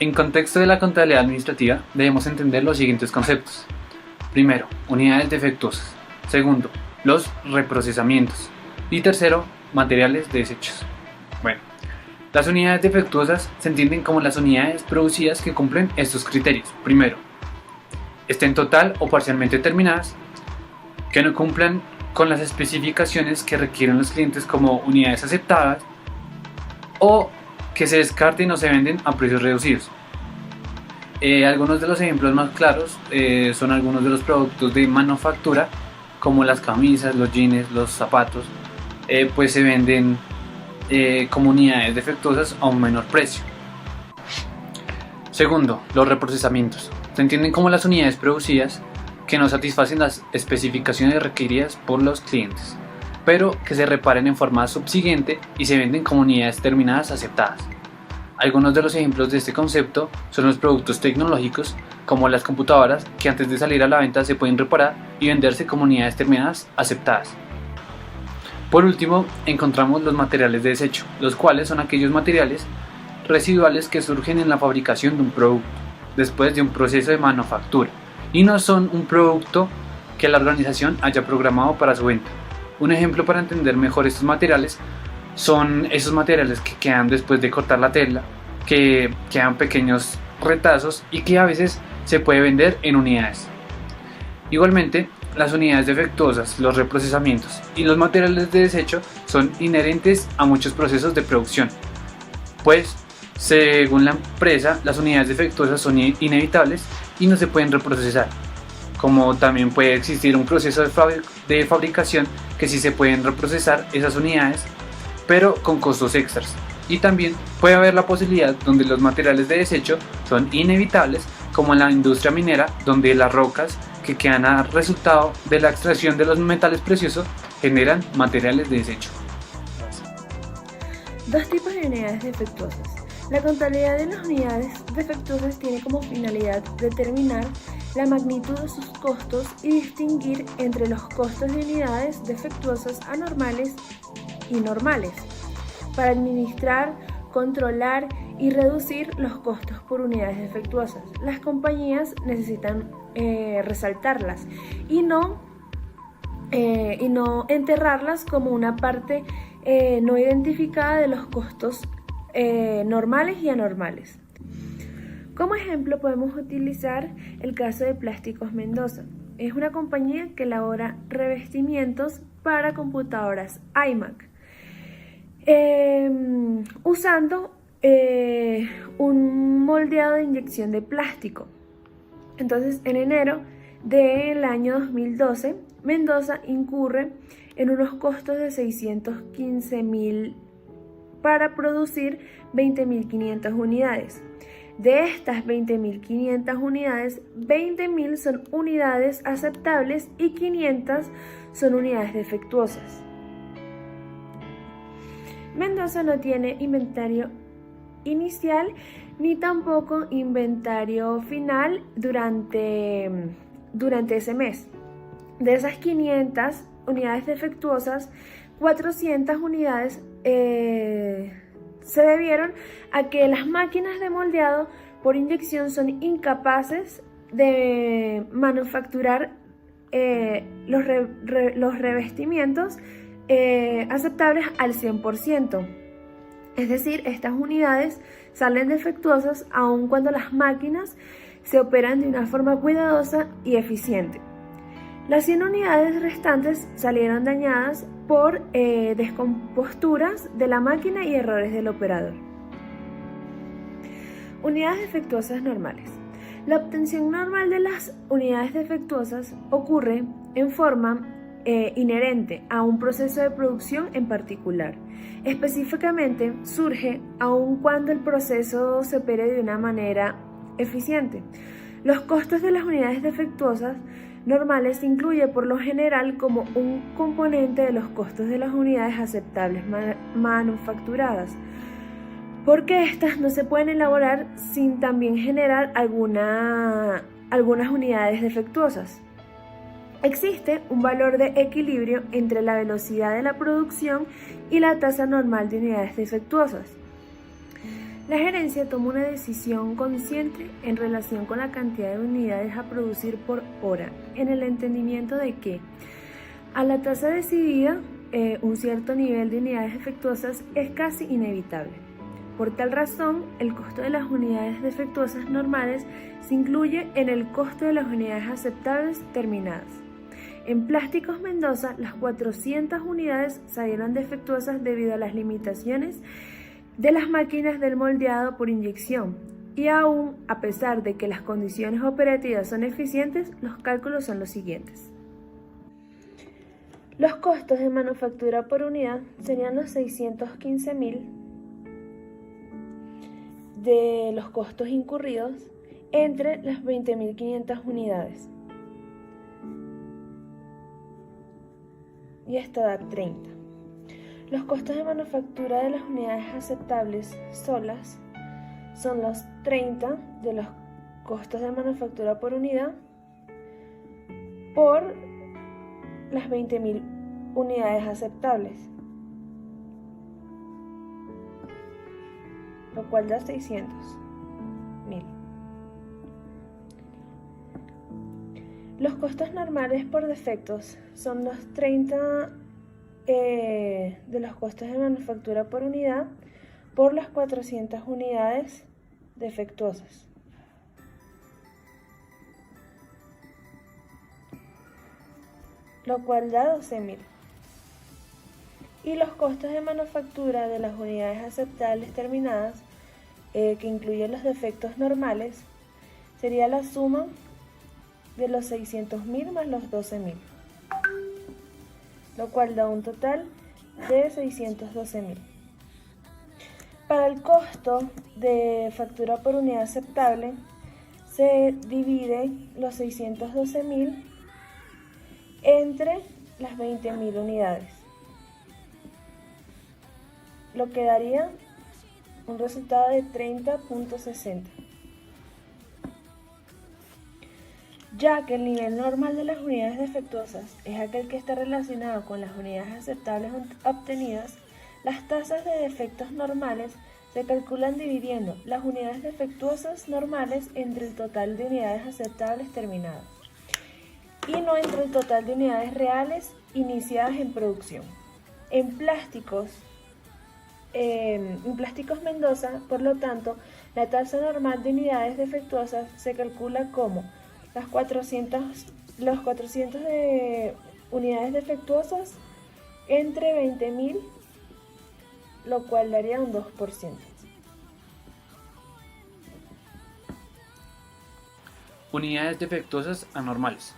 En contexto de la contabilidad administrativa, debemos entender los siguientes conceptos. Primero, unidades defectuosas. Segundo, los reprocesamientos. Y tercero, materiales de desechos. Bueno, las unidades defectuosas se entienden como las unidades producidas que cumplen estos criterios. Primero, estén total o parcialmente terminadas, que no cumplan con las especificaciones que requieren los clientes como unidades aceptadas, o que se descarten o se venden a precios reducidos. Algunos de los ejemplos más claros son algunos de los productos de manufactura, como las camisas, los jeans, los zapatos, pues se venden como unidades defectuosas a un menor precio. Segundo, los reprocesamientos. Se entienden como las unidades producidas que no satisfacen las especificaciones requeridas por los clientes, pero que se reparen en forma subsiguiente y se venden como unidades terminadas aceptadas. Algunos de los ejemplos de este concepto son los productos tecnológicos, como las computadoras, que antes de salir a la venta se pueden reparar y venderse como unidades terminadas aceptadas. Por último, encontramos los materiales de desecho, los cuales son aquellos materiales residuales que surgen en la fabricación de un producto, después de un proceso de manufactura, y no son un producto que la organización haya programado para su venta. Un ejemplo para entender mejor estos materiales son esos materiales que quedan después de cortar la tela, que quedan pequeños retazos y que a veces se puede vender en unidades. Igualmente, las unidades defectuosas, los reprocesamientos y los materiales de desecho son inherentes a muchos procesos de producción, pues según la empresa, las unidades defectuosas son inevitables y no se pueden reprocesar, como también puede existir un proceso de fabricación que sí se pueden reprocesar esas unidades, pero con costos extras. Y también puede haber la posibilidad donde los materiales de desecho son inevitables, como en la industria minera, donde las rocas que quedan a resultado de la extracción de los metales preciosos generan materiales de desecho. Dos tipos de unidades defectuosas. La contabilidad de las unidades defectuosas tiene como finalidad determinar la magnitud de sus costos y distinguir entre los costos de unidades defectuosas anormales y normales, para administrar, controlar y reducir los costos por unidades defectuosas. Las compañías necesitan resaltarlas y no enterrarlas como una parte no identificada de los costos normales y anormales. Como ejemplo podemos utilizar el caso de Plásticos Mendoza. Es una compañía que elabora revestimientos para computadoras iMac, usando un moldeado de inyección de plástico. Entonces, en enero del año 2012, Mendoza incurre en unos costos de 615.000 para producir 20.500 unidades. De estas 20.500 unidades, 20.000 son unidades aceptables y 500 son unidades defectuosas. Mendoza no tiene inventario inicial ni tampoco inventario final durante ese mes. De esas 500 unidades defectuosas, 400 unidades se debieron a que las máquinas de moldeado por inyección son incapaces de manufacturar los revestimientos aceptables al 100%. Es decir, estas unidades salen defectuosas aun cuando las máquinas se operan de una forma cuidadosa y eficiente. Las 100 unidades restantes salieron dañadas por descomposturas de la máquina y errores del operador. Unidades defectuosas normales. La obtención normal de las unidades defectuosas ocurre en forma inherente a un proceso de producción en particular. Específicamente, surge aun cuando el proceso se opere de una manera eficiente. Los costos de las unidades defectuosas normales se incluye por lo general como un componente de los costos de las unidades aceptables manufacturadas, porque estas no se pueden elaborar sin también generar algunas unidades defectuosas. Existe un valor de equilibrio entre la velocidad de la producción y la tasa normal de unidades defectuosas. La gerencia toma una decisión consciente en relación con la cantidad de unidades a producir por hora, en el entendimiento de que a la tasa decidida un cierto nivel de unidades defectuosas es casi inevitable. Por tal razón, el costo de las unidades defectuosas normales se incluye en el costo de las unidades aceptables terminadas. En Plásticos Mendoza, las 400 unidades salieron defectuosas debido a las limitaciones de las máquinas del moldeado por inyección, y aún a pesar de que las condiciones operativas son eficientes, los cálculos son los siguientes. Los costos de manufactura por unidad serían los 615.000 de los costos incurridos entre las 20.500 unidades. Y esto da 30. Los costos de manufactura de las unidades aceptables solas son los 30 de los costos de manufactura por unidad por las 20.000 unidades aceptables, lo cual da 600.000. Los costos normales por defectos son los 30 de los costos de manufactura por unidad por las 400 unidades defectuosas. Lo cual da 12.000. Y los costos de manufactura de las unidades aceptables terminadas, que incluyen los defectos normales, sería la suma de los 600.000 más los 12.000, lo cual da un total de 612.000. Para el costo de factura por unidad aceptable, se divide los 612.000 entre las 20.000 unidades, lo que daría un resultado de 30.60. Ya que el nivel normal de las unidades defectuosas es aquel que está relacionado con las unidades aceptables obtenidas, las tasas de defectos normales se calculan dividiendo las unidades defectuosas normales entre el total de unidades aceptables terminadas y no entre el total de unidades reales iniciadas en producción. En Plásticos Mendoza, por lo tanto, la tasa normal de unidades defectuosas se calcula como los 400 de unidades defectuosas entre 20.000, lo cual daría un 2%. Unidades defectuosas anormales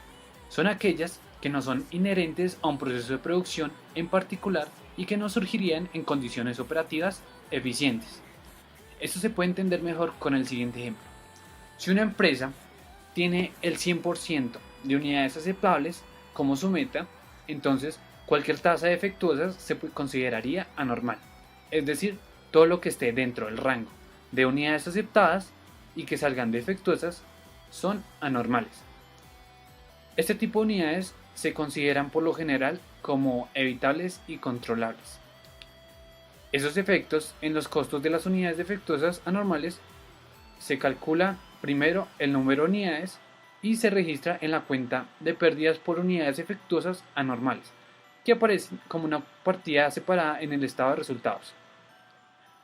son aquellas que no son inherentes a un proceso de producción en particular y que no surgirían en condiciones operativas eficientes. Esto se puede entender mejor con el siguiente ejemplo. Si una empresa tiene el 100% de unidades aceptables como su meta, entonces cualquier tasa defectuosa se consideraría anormal, es decir, todo lo que esté dentro del rango de unidades aceptadas y que salgan defectuosas son anormales. Este tipo de unidades se consideran por lo general como evitables y controlables. Esos efectos en los costos de las unidades defectuosas anormales se calcula primero el número de unidades y se registra en la cuenta de pérdidas por unidades defectuosas anormales, que aparece como una partida separada en el estado de resultados.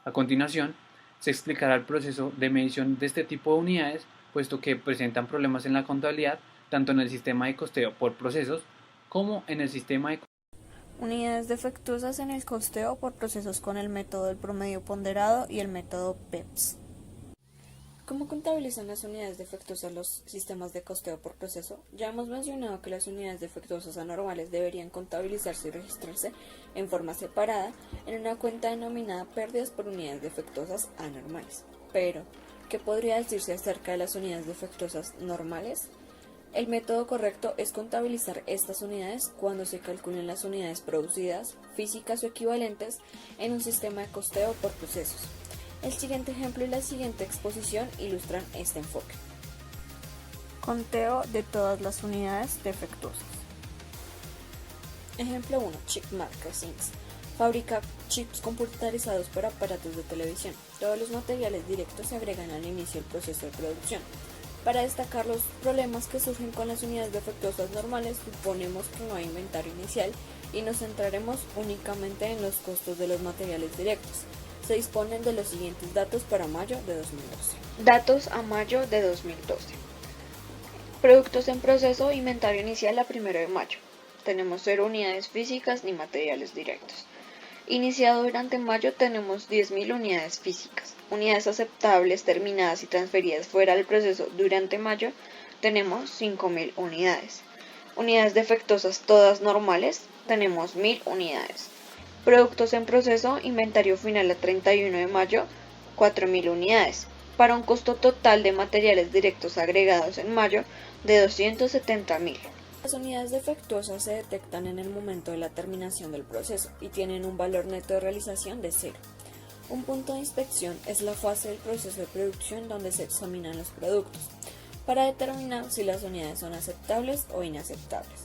A continuación, se explicará el proceso de medición de este tipo de unidades, puesto que presentan problemas en la contabilidad, tanto en el sistema de costeo por procesos como en el sistema de unidades defectuosas en el costeo por procesos con el método del promedio ponderado y el método PEPS. ¿Cómo contabilizan las unidades defectuosas los sistemas de costeo por proceso? Ya hemos mencionado que las unidades defectuosas anormales deberían contabilizarse y registrarse en forma separada en una cuenta denominada pérdidas por unidades defectuosas anormales. Pero, ¿qué podría decirse acerca de las unidades defectuosas normales? El método correcto es contabilizar estas unidades cuando se calculen las unidades producidas, físicas o equivalentes, en un sistema de costeo por procesos. El siguiente ejemplo y la siguiente exposición ilustran este enfoque. Conteo de todas las unidades defectuosas. Ejemplo 1. Chip Markers Inc. Fabrica chips computarizados para aparatos de televisión. Todos los materiales directos se agregan al inicio del proceso de producción. Para destacar los problemas que surgen con las unidades defectuosas normales, suponemos que no hay inventario inicial y nos centraremos únicamente en los costos de los materiales directos. Se disponen de los siguientes datos para mayo de 2012. Datos a mayo de 2012. Productos en proceso, inventario inicial a 1 de mayo. Tenemos 0 unidades físicas ni materiales directos. Iniciado durante mayo tenemos 10.000 unidades físicas. Unidades aceptables, terminadas y transferidas fuera del proceso durante mayo tenemos 5.000 unidades. Unidades defectuosas todas normales tenemos 1.000 unidades. Productos en proceso, inventario final a 31 de mayo, 4.000 unidades, para un costo total de materiales directos agregados en mayo de 270.000. Las unidades defectuosas se detectan en el momento de la terminación del proceso y tienen un valor neto de realización de 0. Un punto de inspección es la fase del proceso de producción donde se examinan los productos, para determinar si las unidades son aceptables o inaceptables.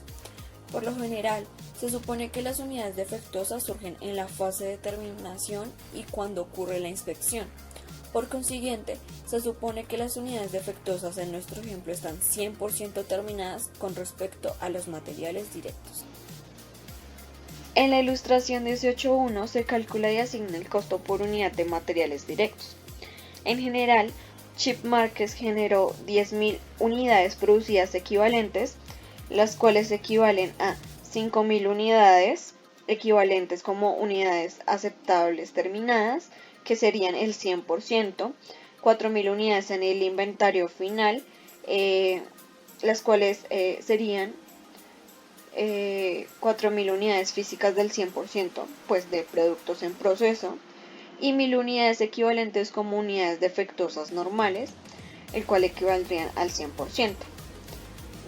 Por lo general, se supone que las unidades defectuosas surgen en la fase de terminación y cuando ocurre la inspección. Por consiguiente, se supone que las unidades defectuosas en nuestro ejemplo están 100% terminadas con respecto a los materiales directos. En la ilustración 18.1 se calcula y asigna el costo por unidad de materiales directos. En general, Chip Márquez generó 10.000 unidades producidas equivalentes, las cuales equivalen a 5.000 unidades equivalentes como unidades aceptables terminadas, que serían el 100%, 4.000 unidades en el inventario final, las cuales serían 4.000 unidades físicas del 100%, pues de productos en proceso, y 1.000 unidades equivalentes como unidades defectuosas normales, el cual equivaldrían al 100%.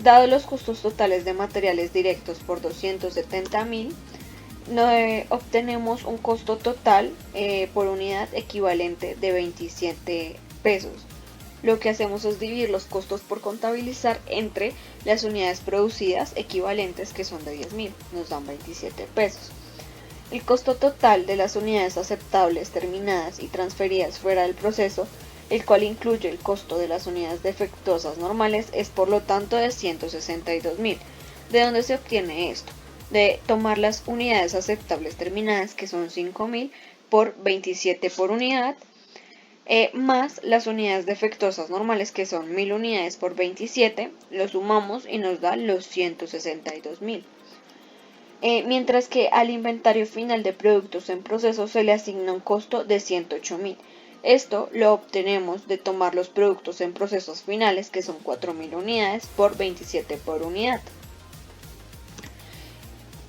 Dados los costos totales de materiales directos por 270.000, obtenemos un costo total por unidad equivalente de 27 pesos. Lo que hacemos es dividir los costos por contabilizar entre las unidades producidas equivalentes, que son de 10.000, nos dan 27 pesos. El costo total de las unidades aceptables terminadas y transferidas fuera del proceso, el cual incluye el costo de las unidades defectuosas normales, es por lo tanto de 162.000. ¿De dónde se obtiene esto? De tomar las unidades aceptables terminadas, que son 5.000, por 27 por unidad, más las unidades defectuosas normales, que son 1.000 unidades por 27, lo sumamos y nos da los 162.000. Mientras que al inventario final de productos en proceso se le asigna un costo de 108.000. Esto lo obtenemos de tomar los productos en procesos finales, que son 4.000 unidades por 27 por unidad.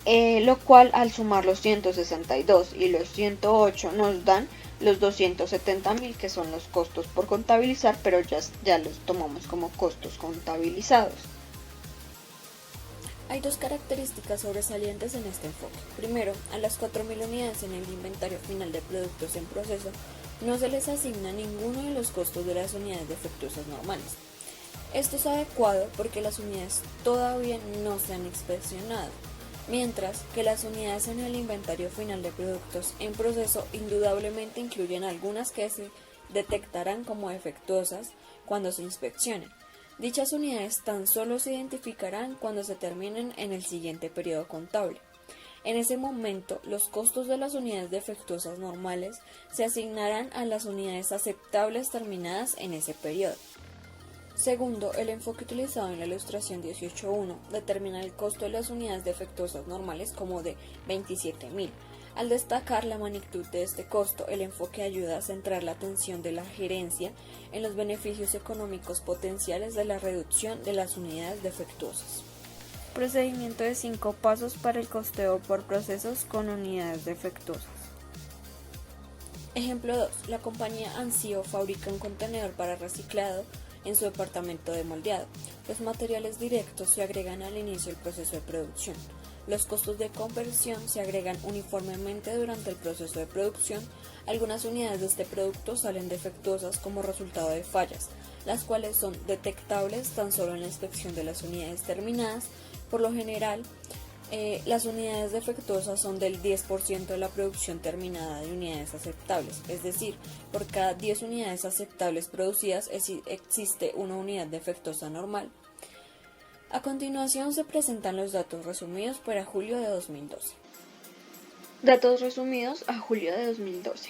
Lo cual al sumar los 162 y los 108 nos dan los 270.000, que son los costos por contabilizar, pero ya los tomamos como costos contabilizados. Hay dos características sobresalientes en este enfoque. Primero, a las 4.000 unidades en el inventario final de productos en proceso no se les asigna ninguno de los costos de las unidades defectuosas normales. Esto es adecuado porque las unidades todavía no se han inspeccionado, mientras que las unidades en el inventario final de productos en proceso indudablemente incluyen algunas que se detectarán como defectuosas cuando se inspeccionen. Dichas unidades tan solo se identificarán cuando se terminen en el siguiente periodo contable. En ese momento, los costos de las unidades defectuosas normales se asignarán a las unidades aceptables terminadas en ese periodo. Segundo, el enfoque utilizado en la ilustración 18.1 determina el costo de las unidades defectuosas normales como de 27.000. Al destacar la magnitud de este costo, el enfoque ayuda a centrar la atención de la gerencia en los beneficios económicos potenciales de la reducción de las unidades defectuosas. Procedimiento de 5 pasos para el costeo por procesos con unidades defectuosas. Ejemplo 2. La compañía Ansio fabrica un contenedor para reciclado en su departamento de moldeado. Los materiales directos se agregan al inicio del proceso de producción. Los costos de conversión se agregan uniformemente durante el proceso de producción. Algunas unidades de este producto salen defectuosas como resultado de fallas, las cuales son detectables tan solo en la inspección de las unidades terminadas. Por lo general, Las unidades defectuosas son del 10% de la producción terminada de unidades aceptables, es decir, por cada 10 unidades aceptables producidas existe una unidad defectuosa normal. A continuación se presentan los datos resumidos para julio de 2012. Datos resumidos a julio de 2012.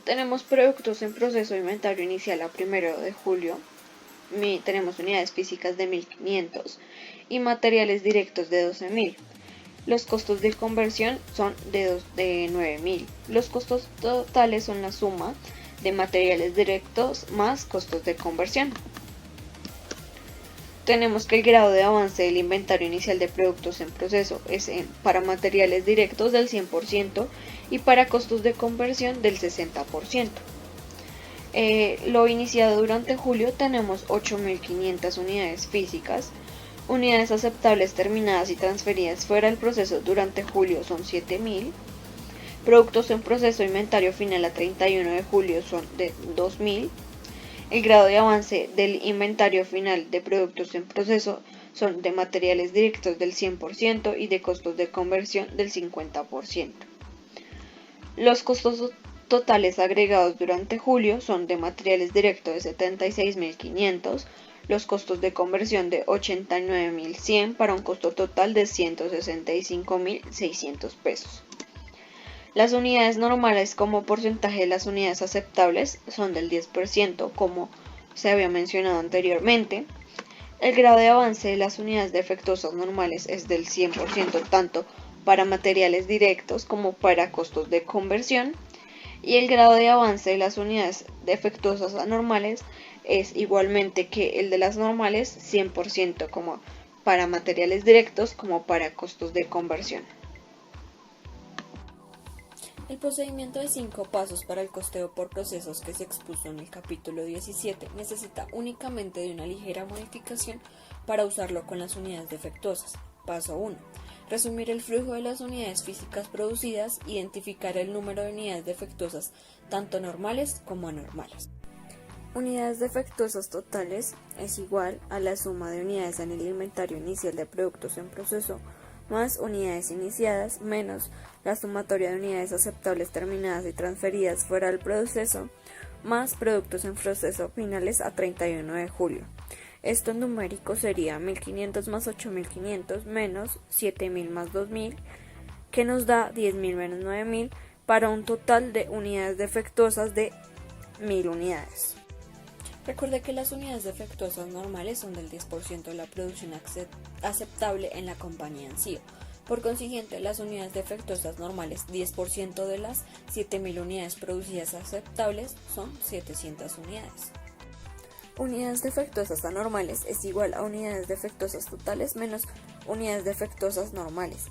Tenemos productos en proceso de inventario inicial a 1 de julio. Tenemos unidades físicas de 1500 y materiales directos de 12.000. Los costos de conversión son de 9.000. Los costos totales son la suma de materiales directos más costos de conversión. Tenemos que el grado de avance del inventario inicial de productos en proceso es para materiales directos del 100% y para costos de conversión del 60%. Lo iniciado durante julio tenemos 8.500 unidades físicas, unidades aceptables terminadas y transferidas fuera del proceso durante julio son 7.000, productos en proceso inventario final a 31 de julio son de 2.000, el grado de avance del inventario final de productos en proceso son de materiales directos del 100% y de costos de conversión del 50%. Los costos totales agregados durante julio son de materiales directos de 76.500, los costos de conversión de 89.100 para un costo total de 165.600 pesos. Las unidades normales como porcentaje de las unidades aceptables son del 10%, como se había mencionado anteriormente. El grado de avance de las unidades defectuosas normales es del 100%, tanto para materiales directos como para costos de conversión. Y el grado de avance de las unidades defectuosas anormales es igualmente que el de las normales, 100%, como para materiales directos como para costos de conversión. El procedimiento de 5 pasos para el costeo por procesos que se expuso en el capítulo 17 necesita únicamente de una ligera modificación para usarlo con las unidades defectuosas. Paso 1. Resumir el flujo de las unidades físicas producidas, identificar el número de unidades defectuosas, tanto normales como anormales. Unidades defectuosas totales es igual a la suma de unidades en el inventario inicial de productos en proceso más unidades iniciadas menos la sumatoria de unidades aceptables terminadas y transferidas fuera del proceso más productos en proceso finales a 31 de julio. Esto en numérico sería 1500 más 8500 menos 7000 más 2000, que nos da 10.000 menos 9.000 para un total de unidades defectuosas de 1000 unidades. Recuerde que las unidades defectuosas normales son del 10% de la producción aceptable en la compañía en sí. Por consiguiente, las unidades defectuosas normales, 10% de las 7.000 unidades producidas aceptables, son 700 unidades. Unidades defectuosas anormales es igual a unidades defectuosas totales menos unidades defectuosas normales.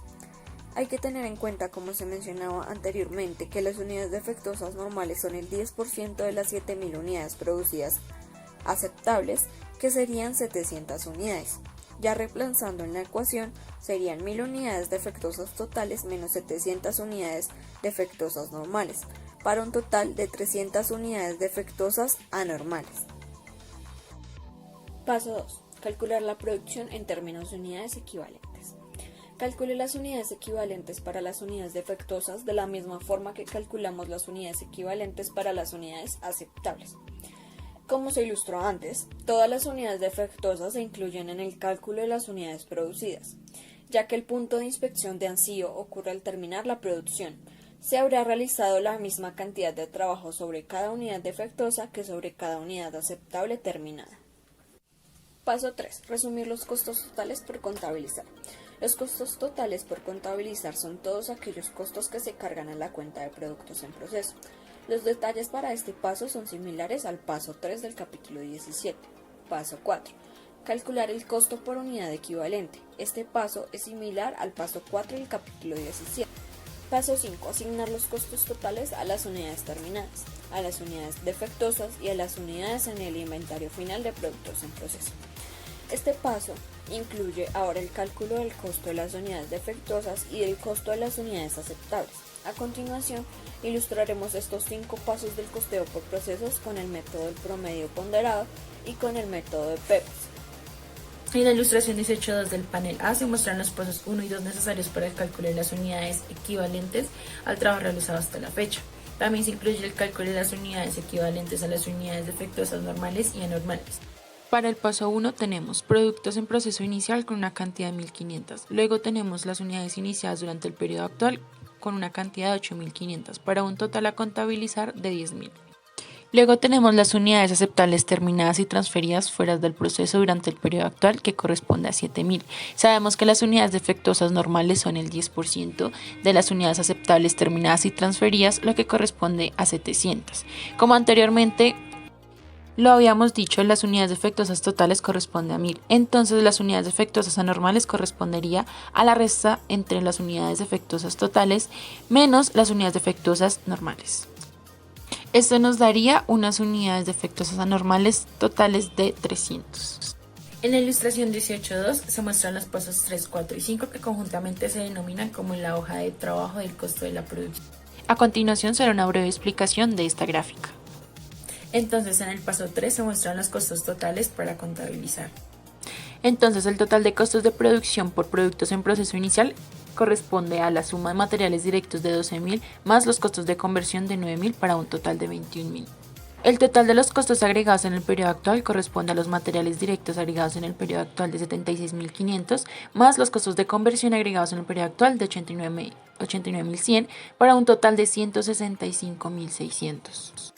Hay que tener en cuenta, como se mencionaba anteriormente, que las unidades defectuosas normales son el 10% de las 7.000 unidades producidas aceptables, que serían 700 unidades. Ya reemplazando en la ecuación, serían 1000 unidades defectuosas totales menos 700 unidades defectuosas normales, para un total de 300 unidades defectuosas anormales. Paso 2. Calcular la producción en términos de unidades equivalentes. Calcule las unidades equivalentes para las unidades defectuosas de la misma forma que calculamos las unidades equivalentes para las unidades aceptables. Como se ilustró antes, todas las unidades defectuosas se incluyen en el cálculo de las unidades producidas, ya que el punto de inspección de ansío ocurre al terminar la producción. Se habrá realizado la misma cantidad de trabajo sobre cada unidad defectuosa que sobre cada unidad aceptable terminada. Paso 3. Resumir los costos totales por contabilizar. Los costos totales por contabilizar son todos aquellos costos que se cargan en la cuenta de productos en proceso. Los detalles para este paso son similares al paso 3 del capítulo 17. Paso 4. Calcular el costo por unidad equivalente. Este paso es similar al paso 4 del capítulo 17. Paso 5. Asignar los costos totales a las unidades terminadas, a las unidades defectuosas y a las unidades en el inventario final de productos en proceso. Este paso incluye ahora el cálculo del costo de las unidades defectuosas y del costo de las unidades aceptables. A continuación, ilustraremos estos 5 pasos del costeo por procesos con el método del promedio ponderado y con el método de PEPS. En la ilustración 18.2 del panel A se muestran los pasos 1 y 2 necesarios para el cálculo de las unidades equivalentes al trabajo realizado hasta la fecha. También se incluye el cálculo de las unidades equivalentes a las unidades defectuosas normales y anormales. Para el paso 1 tenemos productos en proceso inicial con una cantidad de 1500. Luego tenemos las unidades iniciadas durante el periodo actual con una cantidad de 8500 para un total a contabilizar de 10.000. Luego tenemos las unidades aceptables terminadas y transferidas fuera del proceso durante el periodo actual, que corresponde a 7.000. Sabemos que las unidades defectuosas normales son el 10% de las unidades aceptables terminadas y transferidas, lo que corresponde a 700. Como anteriormente lo habíamos dicho, las unidades defectuosas totales corresponden a 1000. Entonces las unidades defectuosas anormales correspondería a la resta entre las unidades defectuosas totales menos las unidades defectuosas normales. Esto nos daría unas unidades defectuosas anormales totales de 300. En la ilustración 18.2 se muestran los pasos 3, 4 y 5 que conjuntamente se denominan como en la hoja de trabajo del costo de la producción. A continuación será una breve explicación de esta gráfica. Entonces en el paso 3 se muestran los costos totales para contabilizar. Entonces el total de costos de producción por productos en proceso inicial corresponde a la suma de materiales directos de 12.000 más los costos de conversión de 9.000 para un total de 21.000. El total de los costos agregados en el periodo actual corresponde a los materiales directos agregados en el periodo actual de 76.500 más los costos de conversión agregados en el periodo actual de 89.100 para un total de 165.600.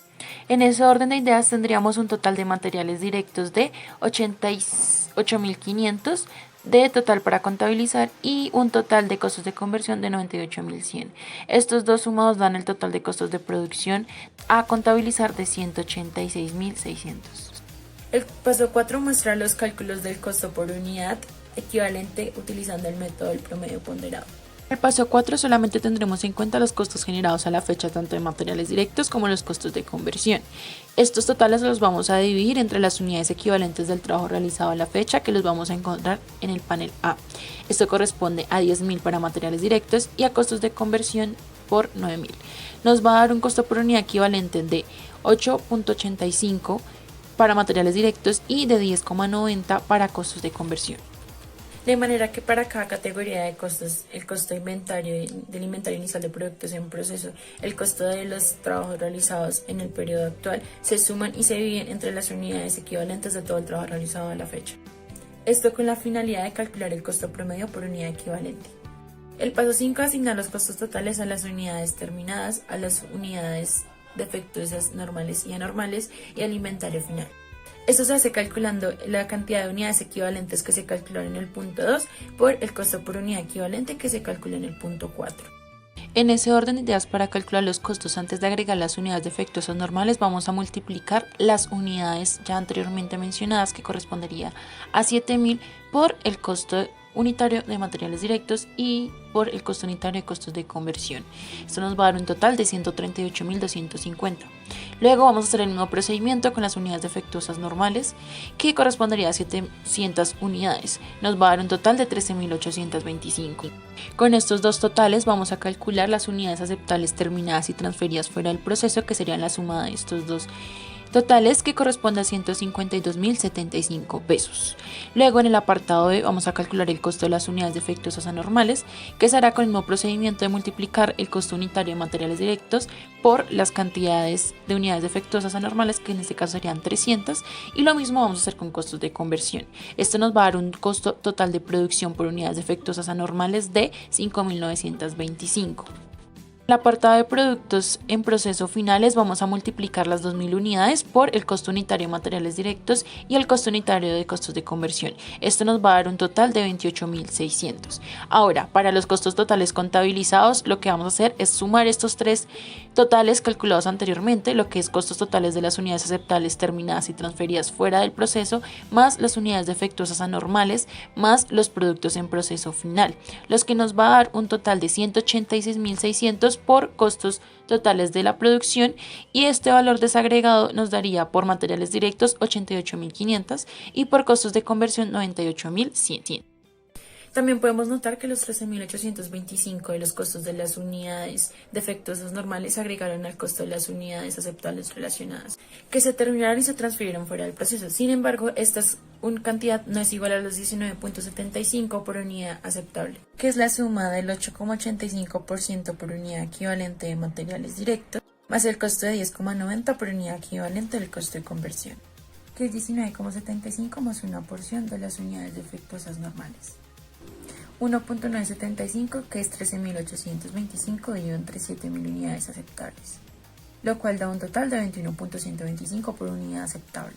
En ese orden de ideas tendríamos un total de materiales directos de 88.500 de total para contabilizar y un total de costos de conversión de 98.100. Estos dos sumados dan el total de costos de producción a contabilizar de 186.600. El paso 4 muestra los cálculos del costo por unidad equivalente utilizando el método del promedio ponderado. En el paso 4 solamente tendremos en cuenta los costos generados a la fecha tanto de materiales directos como los costos de conversión. Estos totales los vamos a dividir entre las unidades equivalentes del trabajo realizado a la fecha, que los vamos a encontrar en el panel A. Esto corresponde a 10.000 para materiales directos y a costos de conversión por 9.000. Nos va a dar un costo por unidad equivalente de 8.85 para materiales directos y de 10.90 para costos de conversión. De manera que para cada categoría de costos, el costo del inventario inicial de productos en proceso, el costo de los trabajos realizados en el periodo actual, se suman y se dividen entre las unidades equivalentes de todo el trabajo realizado a la fecha. Esto con la finalidad de calcular el costo promedio por unidad equivalente. El paso 5 asigna los costos totales a las unidades terminadas, a las unidades defectuosas normales y anormales y al inventario final. Esto se hace calculando la cantidad de unidades equivalentes que se calcularon en el punto 2 por el costo por unidad equivalente que se calcula en el punto 4. En ese orden de ideas, para calcular los costos antes de agregar las unidades defectuosas normales, vamos a multiplicar las unidades ya anteriormente mencionadas, que correspondería a 7.000 por el costo unitario de materiales directos y por el costo unitario de costos de conversión. Esto nos va a dar un total de 138.250. Luego vamos a hacer el mismo procedimiento con las unidades defectuosas normales, que correspondería a 700 unidades. Nos va a dar un total de 13.825. Con estos dos totales vamos a calcular las unidades aceptables terminadas y transferidas fuera del proceso, que serían la suma de estos dos totales, que corresponde a 152.075 pesos. Luego en el apartado B vamos a calcular el costo de las unidades defectuosas anormales, que se hará con el mismo procedimiento de multiplicar el costo unitario de materiales directos por las cantidades de unidades defectuosas anormales, que en este caso serían 300, y lo mismo vamos a hacer con costos de conversión. Esto nos va a dar un costo total de producción por unidades defectuosas anormales de 5.925. En el apartado de productos en proceso finales vamos a multiplicar las 2.000 unidades por el costo unitario de materiales directos y el costo unitario de costos de conversión. Esto nos va a dar un total de 28.600. Ahora, para los costos totales contabilizados, lo que vamos a hacer es sumar estos tres totales calculados anteriormente, lo que es costos totales de las unidades aceptables terminadas y transferidas fuera del proceso, más las unidades defectuosas anormales, más los productos en proceso final, los que nos va a dar un total de 186.600 por costos totales de la producción, y este valor desagregado nos daría por materiales directos 88.500 y por costos de conversión 98.100. También podemos notar que los 13.825 de los costos de las unidades defectuosas normales se agregaron al costo de las unidades aceptables relacionadas, que se terminaron y se transfirieron fuera del proceso. Sin embargo, esta cantidad no es igual a los 19.75 por unidad aceptable, que es la suma del 8.85% por unidad equivalente de materiales directos, más el costo de 10.90 por unidad equivalente del costo de conversión, que es 19.75 más una porción de las unidades defectuosas normales. 1.975, que es 13.825 dividido entre 7.000 unidades aceptables, lo cual da un total de 21.125 por unidad aceptable.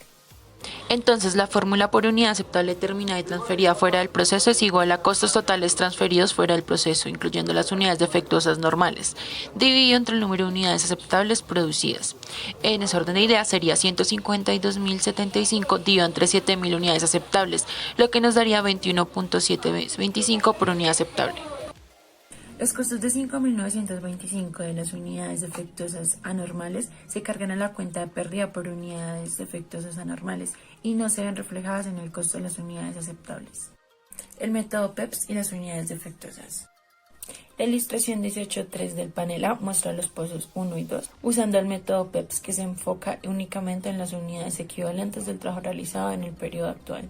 Entonces, la fórmula por unidad aceptable terminada y transferida fuera del proceso es igual a costos totales transferidos fuera del proceso, incluyendo las unidades defectuosas normales, dividido entre el número de unidades aceptables producidas. En ese orden de ideas sería 152.075 dividido entre 7.000 unidades aceptables, lo que nos daría 21.725 por unidad aceptable. Los costos de 5.925 de las unidades defectuosas anormales se cargan a la cuenta de pérdida por unidades defectuosas anormales y no se ven reflejadas en el costo de las unidades aceptables. El método PEPS y las unidades defectuosas. La ilustración 18.3 del panel A muestra los pasos 1 y 2, usando el método PEPS, que se enfoca únicamente en las unidades equivalentes del trabajo realizado en el periodo actual.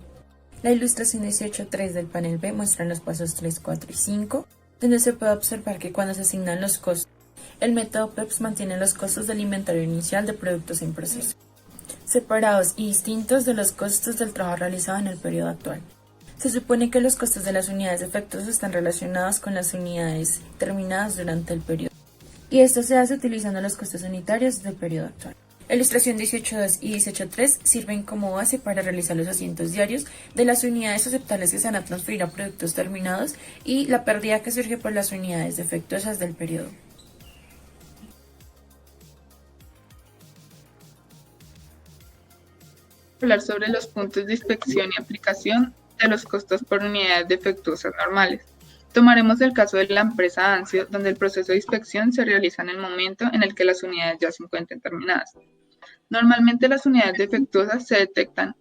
La ilustración 18.3 del panel B muestra los pasos 3, 4 y 5, donde se puede observar que cuando se asignan los costos, el método PEPS mantiene los costos del inventario inicial de productos en proceso, separados y distintos de los costos del trabajo realizado en el periodo actual. Se supone que los costos de las unidades defectuosas están relacionados con las unidades terminadas durante el periodo, y esto se hace utilizando los costos unitarios del periodo actual. La ilustración 18.2 y 18.3 sirven como base para realizar los asientos diarios de las unidades aceptables que se van a transferir a productos terminados y la pérdida que surge por las unidades defectuosas del periodo. Hablar sobre los puntos de inspección y aplicación de los costos por unidades defectuosas normales. Tomaremos el caso de la empresa Anzio, donde el proceso de inspección se realiza en el momento en el que las unidades ya se encuentren terminadas. Normalmente las unidades defectuosas se detectan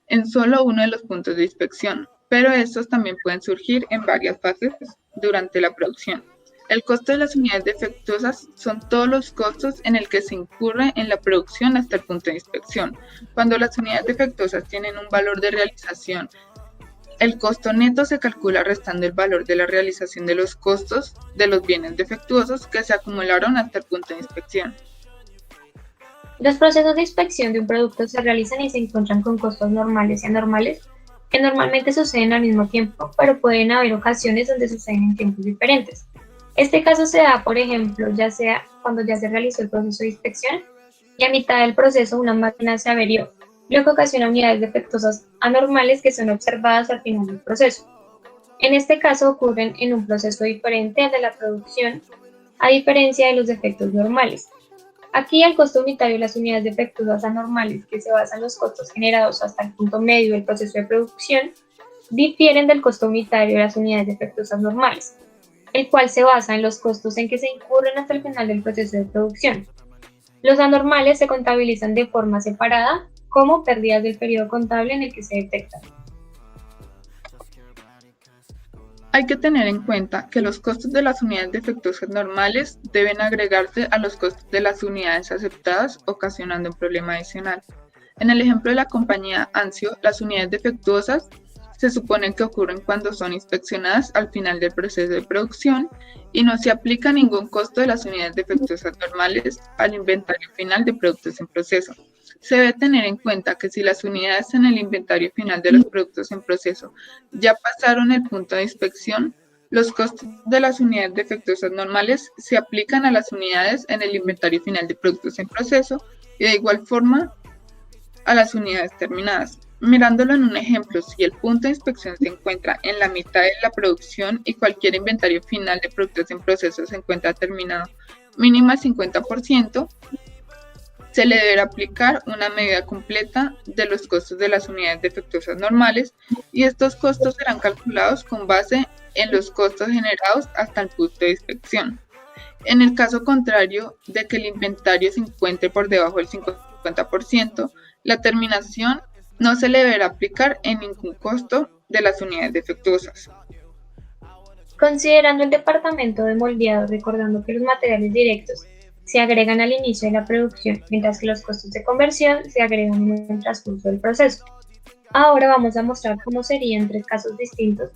en solo uno de los puntos de inspección, pero estos también pueden surgir en varias fases durante la producción. El costo de las unidades defectuosas son todos los costos en el que se incurre en la producción hasta el punto de inspección. Cuando las unidades defectuosas tienen un valor de realización, el costo neto se calcula restando el valor de la realización de los costos de los bienes defectuosos que se acumularon hasta el punto de inspección. Los procesos de inspección de un producto se realizan y se encuentran con costos normales y anormales, que normalmente suceden al mismo tiempo, pero pueden haber ocasiones donde suceden en tiempos diferentes. Este caso se da, por ejemplo, ya sea cuando ya se realizó el proceso de inspección y a mitad del proceso una máquina se averió, lo que ocasiona unidades defectuosas anormales que son observadas al final del proceso. En este caso ocurren en un proceso diferente al de la producción, a diferencia de los defectos normales. Aquí el costo unitario de las unidades defectuosas anormales, que se basa en los costos generados hasta el punto medio del proceso de producción, difieren del costo unitario de las unidades defectuosas normales, el cual se basa en los costos en que se incurren hasta el final del proceso de producción. Los anormales se contabilizan de forma separada como pérdidas del periodo contable en el que se detectan. Hay que tener en cuenta que los costos de las unidades defectuosas normales deben agregarse a los costos de las unidades aceptadas, ocasionando un problema adicional. En el ejemplo de la compañía Anzio, las unidades defectuosas se supone que ocurren cuando son inspeccionadas al final del proceso de producción y no se aplica ningún costo de las unidades defectuosas normales al inventario final de productos en proceso. Se debe tener en cuenta que si las unidades en el inventario final de los productos en proceso ya pasaron el punto de inspección, los costos de las unidades defectuosas normales se aplican a las unidades en el inventario final de productos en proceso y de igual forma a las unidades terminadas. Mirándolo en un ejemplo, si el punto de inspección se encuentra en la mitad de la producción y cualquier inventario final de productos en proceso se encuentra terminado mínimo al 50%, se le deberá aplicar una medida completa de los costos de las unidades defectuosas normales y estos costos serán calculados con base en los costos generados hasta el punto de inspección. En el caso contrario de que el inventario se encuentre por debajo del 50%, la terminación no se le deberá aplicar en ningún costo de las unidades defectuosas. Considerando el departamento de moldeado, recordando que los materiales directos se agregan al inicio de la producción, mientras que los costos de conversión se agregan en el transcurso del proceso. Ahora vamos a mostrar cómo serían 3 casos distintos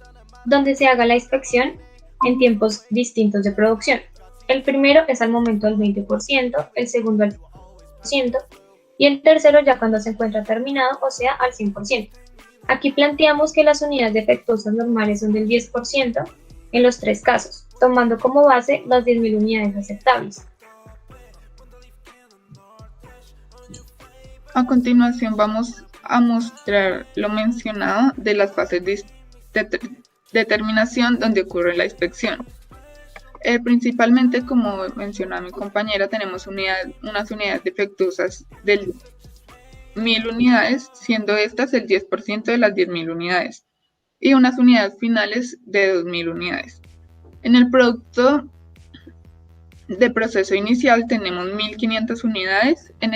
donde se haga la inspección en tiempos distintos de producción. El primero es al momento del 20%, el segundo al 100% y el tercero ya cuando se encuentra terminado, o sea, al 100%. Aquí planteamos que las unidades defectuosas normales son del 10% en los 3 casos, tomando como base las 10.000 unidades aceptables. A continuación vamos a mostrar lo mencionado de las fases de determinación donde ocurre la inspección. Principalmente, como mencionó mi compañera, tenemos unas unidades defectuosas de 1.000 unidades, siendo estas el 10% de las 10.000 unidades, y unas unidades finales de 2.000 unidades. En el producto de proceso inicial tenemos 1.500 unidades, en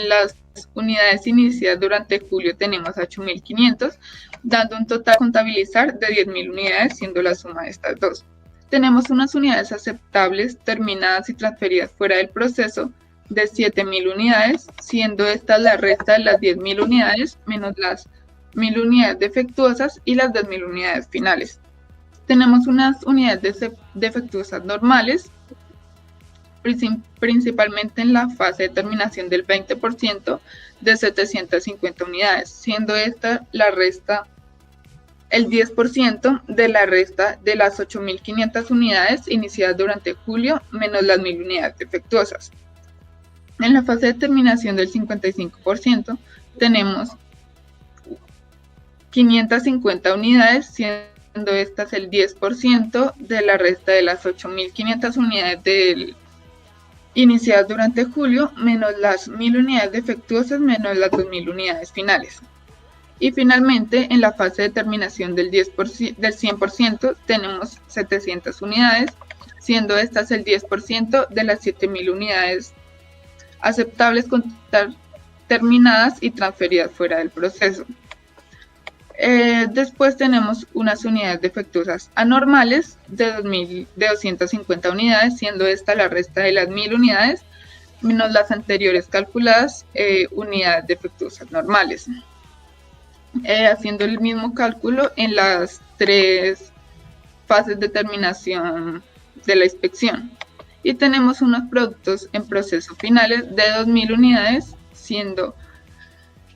las unidades iniciadas durante julio tenemos 8.500, dando un total a contabilizar de 10.000 unidades, siendo la suma de estas dos. Tenemos unas unidades aceptables terminadas y transferidas fuera del proceso de 7.000 unidades, siendo esta la resta de las 10.000 unidades menos las 1.000 unidades defectuosas y las 2.000 unidades finales. Tenemos unas unidades defectuosas normales, principalmente en la fase de terminación del 20% de 750 unidades, siendo esta la resta, el 10% de la resta de las 8.500 unidades iniciadas durante julio menos las 1.000 unidades defectuosas. En la fase de terminación del 55% tenemos 550 unidades, siendo estas el 10% de la resta de las 8.500 unidades iniciadas durante julio, menos las 1.000 unidades defectuosas, menos las 2.000 unidades finales. Y finalmente, en la fase de terminación del 100%, tenemos 700 unidades, siendo estas el 10% de las 7.000 unidades aceptables terminadas y transferidas fuera del proceso. Después tenemos unas unidades defectuosas anormales de 250 unidades, siendo esta la resta de las 1.000 unidades, menos las anteriores calculadas unidades defectuosas normales. Haciendo el mismo cálculo en las 3 fases de terminación de la inspección. Y tenemos unos productos en proceso finales de 2.000 unidades, siendo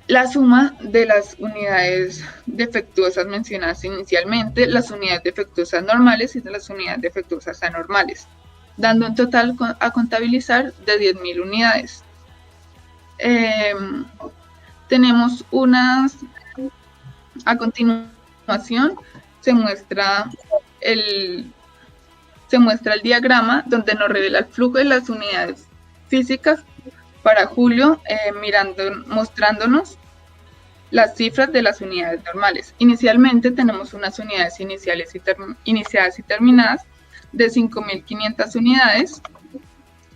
la suma de las unidades defectuosas mencionadas inicialmente, las unidades defectuosas normales y de las unidades defectuosas anormales, dando un total a contabilizar de 10.000 unidades. Tenemos a continuación se muestra el diagrama donde nos revela el flujo de las unidades físicas para julio, mostrándonos las cifras de las unidades normales. Inicialmente tenemos unas unidades iniciadas y terminadas de 5.500 unidades,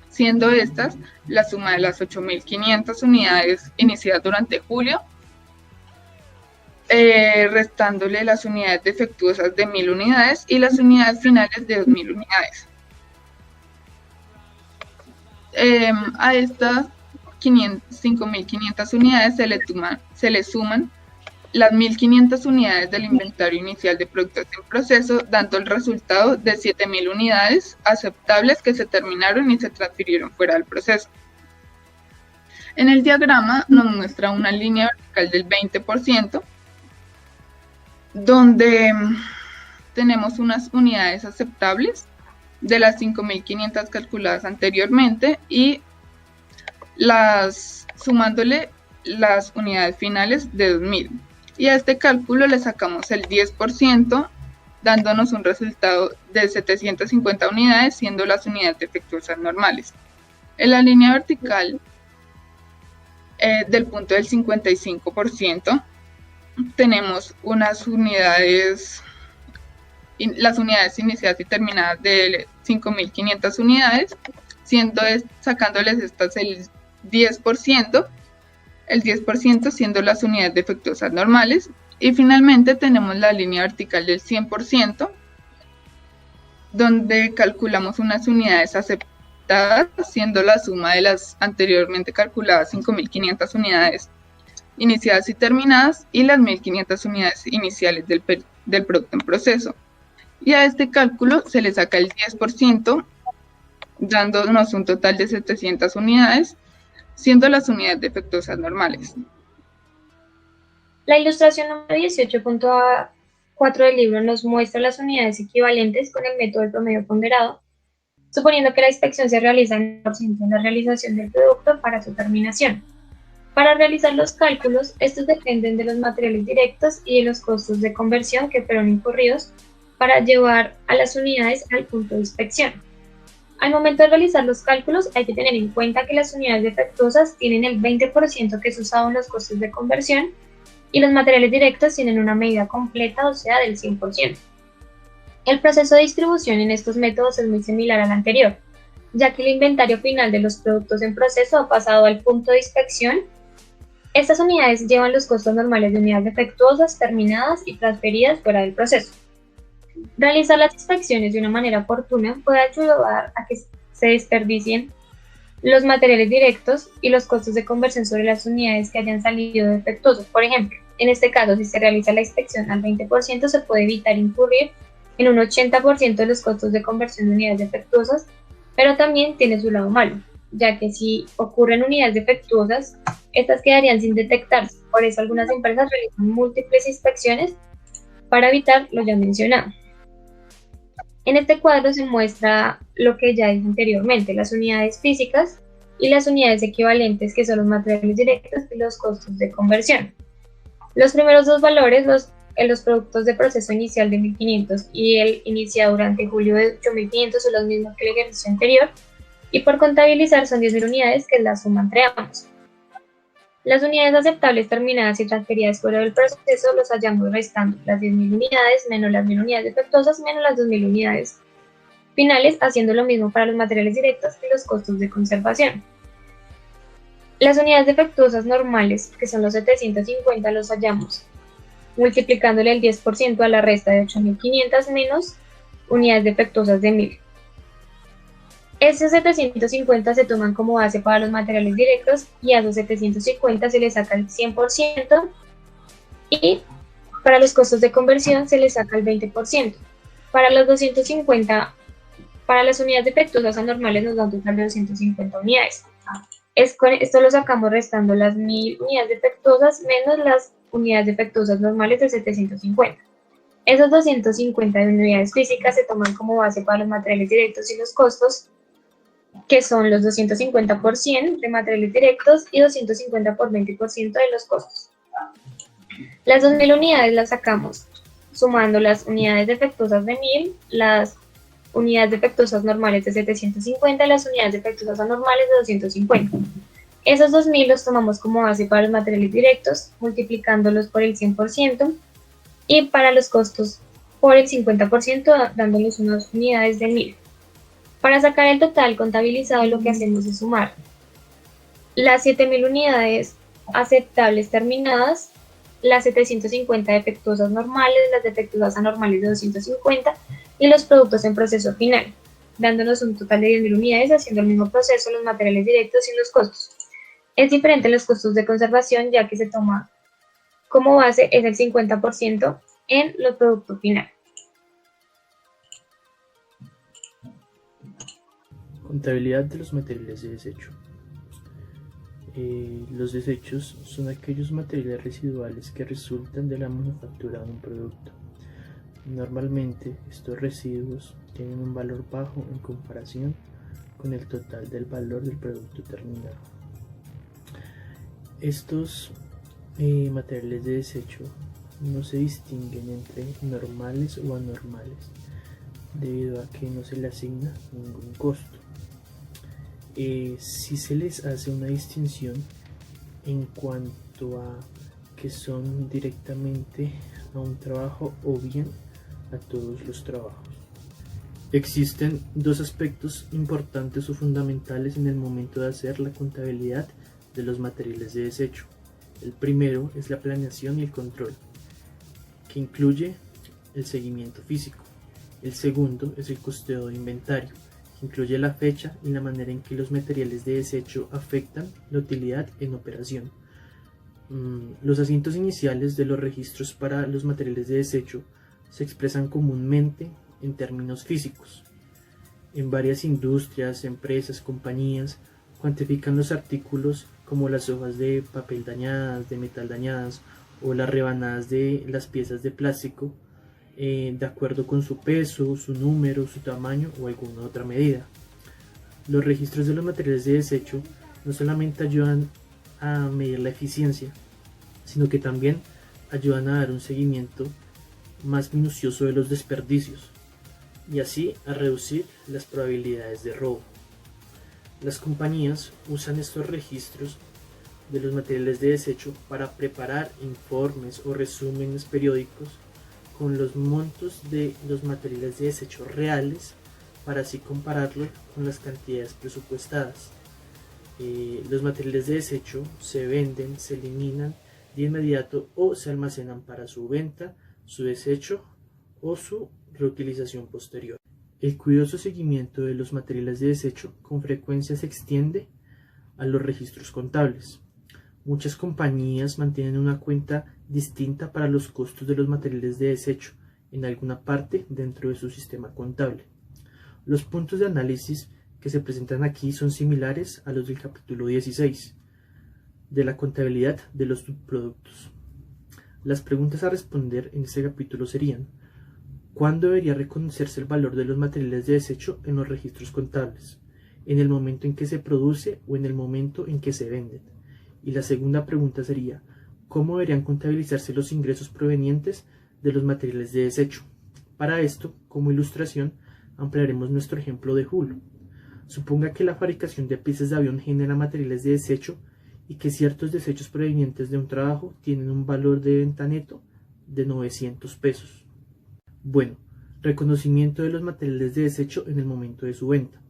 siendo estas la suma de las 8.500 unidades iniciadas durante julio, restándole las unidades defectuosas de 1.000 unidades y las unidades finales de 2.000 unidades. A estas 5.500 unidades se le suman las 1.500 unidades del inventario inicial de productos en proceso, dando el resultado de 7.000 unidades aceptables que se terminaron y se transfirieron fuera del proceso. En el diagrama nos muestra una línea vertical del 20%, donde tenemos unas unidades aceptables de las 5.500 calculadas anteriormente y sumándole las unidades finales de 2.000. Y a este cálculo le sacamos el 10%, dándonos un resultado de 750 unidades, siendo las unidades defectuosas normales. En la línea vertical del punto del 55%, tenemos las unidades iniciadas y terminadas de 5.500 unidades, sacándoles estas el 10%, el 10% siendo las unidades defectuosas normales, y finalmente tenemos la línea vertical del 100%, donde calculamos unas unidades aceptadas, siendo la suma de las anteriormente calculadas 5.500 unidades iniciadas y terminadas y las 1.500 unidades iniciales del producto en proceso. Y a este cálculo se le saca el 10%, dándonos un total de 700 unidades, siendo las unidades defectuosas normales. La ilustración número 18.4 del libro nos muestra las unidades equivalentes con el método del promedio ponderado, suponiendo que la inspección se realiza en 100% en la realización del producto para su terminación. Para realizar los cálculos, estos dependen de los materiales directos y de los costos de conversión que fueron incurridos para llevar a las unidades al punto de inspección. Al momento de realizar los cálculos, hay que tener en cuenta que las unidades defectuosas tienen el 20% que es usado en los costos de conversión y los materiales directos tienen una medida completa, o sea, del 100%. El proceso de distribución en estos métodos es muy similar al anterior, ya que el inventario final de los productos en proceso ha pasado al punto de inspección. Estas unidades llevan los costos normales de unidades defectuosas, terminadas y transferidas fuera del proceso. Realizar las inspecciones de una manera oportuna puede ayudar a que se desperdicien los materiales directos y los costos de conversión sobre las unidades que hayan salido defectuosos. Por ejemplo, en este caso, si se realiza la inspección al 20%, se puede evitar incurrir en un 80% de los costos de conversión de unidades defectuosas, pero también tiene su lado malo, ya que si ocurren unidades defectuosas, estas quedarían sin detectarse. Por eso algunas empresas realizan múltiples inspecciones para evitar lo ya mencionado. En este cuadro se muestra lo que ya dije anteriormente, las unidades físicas y las unidades equivalentes, que son los materiales directos y los costos de conversión. Los primeros dos valores, los productos de proceso inicial de 1.500 y el iniciado durante julio de 8.500, son los mismos que el ejercicio anterior, y por contabilizar son 10.000 unidades, que es la suma entre ambos. Las unidades aceptables terminadas y transferidas fuera del proceso los hallamos restando las 10.000 unidades menos las 1.000 unidades defectuosas menos las 2.000 unidades finales, haciendo lo mismo para los materiales directos y los costos de conservación. Las unidades defectuosas normales, que son los 750, los hallamos multiplicándole el 10% a la resta de 8.500 menos unidades defectuosas de 1.000. Esos 750 se toman como base para los materiales directos y a esos 750 se le saca el 100% y para los costos de conversión se le saca el 20%. Para los 250, para las unidades defectuosas anormales nos da un total de 250 unidades. Esto lo sacamos restando las 1.000 unidades defectuosas menos las unidades defectuosas normales de 750. Esos 250 de unidades físicas se toman como base para los materiales directos y los costos, que son los 250 por 100 de materiales directos y 250 por 20% de los costos. Las 2.000 unidades las sacamos sumando las unidades defectuosas de 1.000, las unidades defectuosas normales de 750 y las unidades defectuosas anormales de 250. Esos 2.000 los tomamos como base para los materiales directos, multiplicándolos por el 100%, y para los costos por el 50%, dándoles unas unidades de 1.000. Para sacar el total contabilizado, lo que hacemos es sumar las 7.000 unidades aceptables terminadas, las 750 defectuosas normales, las defectuosas anormales de 250 y los productos en proceso final, dándonos un total de 10.000 unidades, haciendo el mismo proceso los materiales directos y los costos. Es diferente en los costos de conservación, ya que se toma como base es el 50% en los productos finales. Contabilidad de los materiales de desecho. Los desechos son aquellos materiales residuales que resultan de la manufactura de un producto. Normalmente, estos residuos tienen un valor bajo en comparación con el total del valor del producto terminado. Estos materiales de desecho no se distinguen entre normales o anormales, debido a que no se le asigna ningún costo. Si se les hace una distinción en cuanto a que son directamente a un trabajo o bien a todos los trabajos. Existen dos aspectos importantes o fundamentales en el momento de hacer la contabilidad de los materiales de desecho. El primero es la planeación y el control, que incluye el seguimiento físico. El segundo es el costeo de inventario, que incluye la fecha y la manera en que los materiales de desecho afectan la utilidad en operación. Los asientos iniciales de los registros para los materiales de desecho se expresan comúnmente en términos físicos. En varias industrias, empresas, compañías cuantifican los artículos como las hojas de papel dañadas, de metal dañadas o las rebanadas de las piezas de plástico de acuerdo con su peso, su número, su tamaño o alguna otra medida. Los registros de los materiales de desecho no solamente ayudan a medir la eficiencia, sino que también ayudan a dar un seguimiento más minucioso de los desperdicios y así a reducir las probabilidades de robo. Las compañías usan estos registros de los materiales de desecho para preparar informes o resúmenes periódicos con los montos de los materiales de desecho reales para así compararlo con las cantidades presupuestadas. Los materiales de desecho se venden, se eliminan de inmediato o se almacenan para su venta, su desecho o su reutilización posterior. El cuidadoso seguimiento de los materiales de desecho con frecuencia se extiende a los registros contables. Muchas compañías mantienen una cuenta distinta para los costos de los materiales de desecho en alguna parte dentro de su sistema contable. Los puntos de análisis que se presentan aquí son similares a los del capítulo 16 de la contabilidad de los subproductos. Las preguntas a responder en este capítulo serían: ¿cuándo debería reconocerse el valor de los materiales de desecho en los registros contables? ¿En el momento en que se produce o en el momento en que se venden? Y la segunda pregunta sería: ¿cómo deberían contabilizarse los ingresos provenientes de los materiales de desecho? Para esto, como ilustración, ampliaremos nuestro ejemplo de Hull. Suponga que la fabricación de piezas de avión genera materiales de desecho y que ciertos desechos provenientes de un trabajo tienen un valor de venta neto de 900 pesos. Bueno, reconocimiento de los materiales de desecho en el momento de su venta.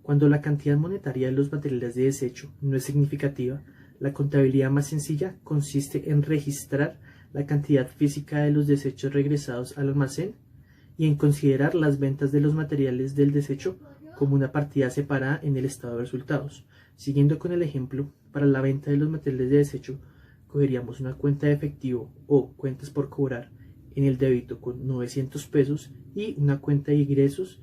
Cuando la cantidad monetaria de los materiales de desecho no es significativa, la contabilidad más sencilla consiste en registrar la cantidad física de los desechos regresados al almacén y en considerar las ventas de los materiales del desecho como una partida separada en el estado de resultados. Siguiendo con el ejemplo, para la venta de los materiales de desecho, cogeríamos una cuenta de efectivo o cuentas por cobrar en el débito con 900 pesos y una cuenta de ingresos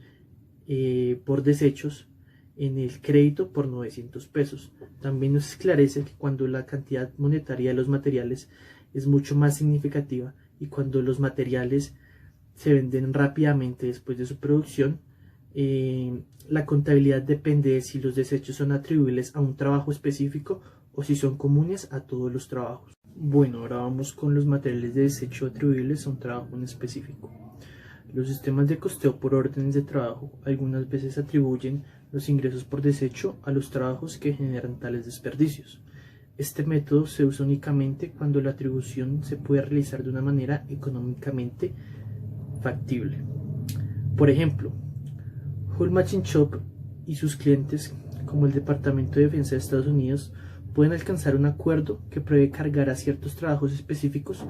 por desechos en el crédito por 900 pesos. También nos esclarece que cuando la cantidad monetaria de los materiales es mucho más significativa y cuando los materiales se venden rápidamente después de su producción, la contabilidad depende de si los desechos son atribuibles a un trabajo específico o si son comunes a todos los trabajos. Bueno, ahora vamos con los materiales de desecho atribuibles a un trabajo en específico. Los sistemas de costeo por órdenes de trabajo algunas veces atribuyen los ingresos por desecho a los trabajos que generan tales desperdicios. Este método se usa únicamente cuando la atribución se puede realizar de una manera económicamente factible. Por ejemplo, Hull Machine Shop y sus clientes, como el Departamento de Defensa de Estados Unidos, pueden alcanzar un acuerdo que prevé cargar a ciertos trabajos específicos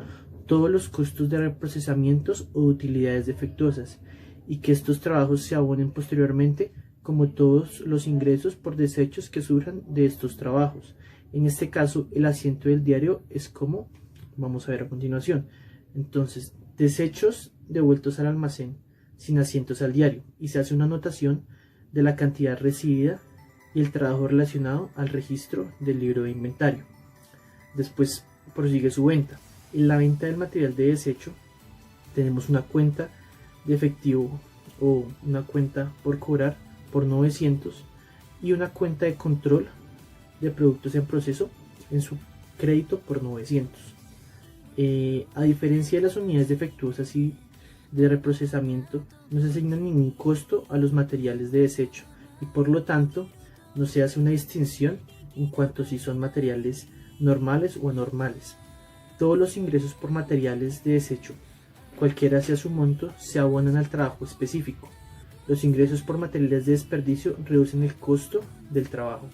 todos los costos de reprocesamientos o utilidades defectuosas y que estos trabajos se abonen posteriormente como todos los ingresos por desechos que surjan de estos trabajos. En este caso, el asiento del diario es como vamos a ver a continuación. Entonces, desechos devueltos al almacén sin asientos al diario y se hace una anotación de la cantidad recibida y el trabajo relacionado al registro del libro de inventario. Después prosigue su venta. En la venta del material de desecho tenemos una cuenta de efectivo o una cuenta por cobrar por 900 y una cuenta de control de productos en proceso en su crédito por 900. A diferencia de las unidades defectuosas y de reprocesamiento, no se asigna ningún costo a los materiales de desecho y por lo tanto no se hace una distinción en cuanto a si son materiales normales o anormales. Todos los ingresos por materiales de desecho, cualquiera sea su monto, se abonan al trabajo específico. Los ingresos por materiales de desperdicio reducen el costo del trabajo.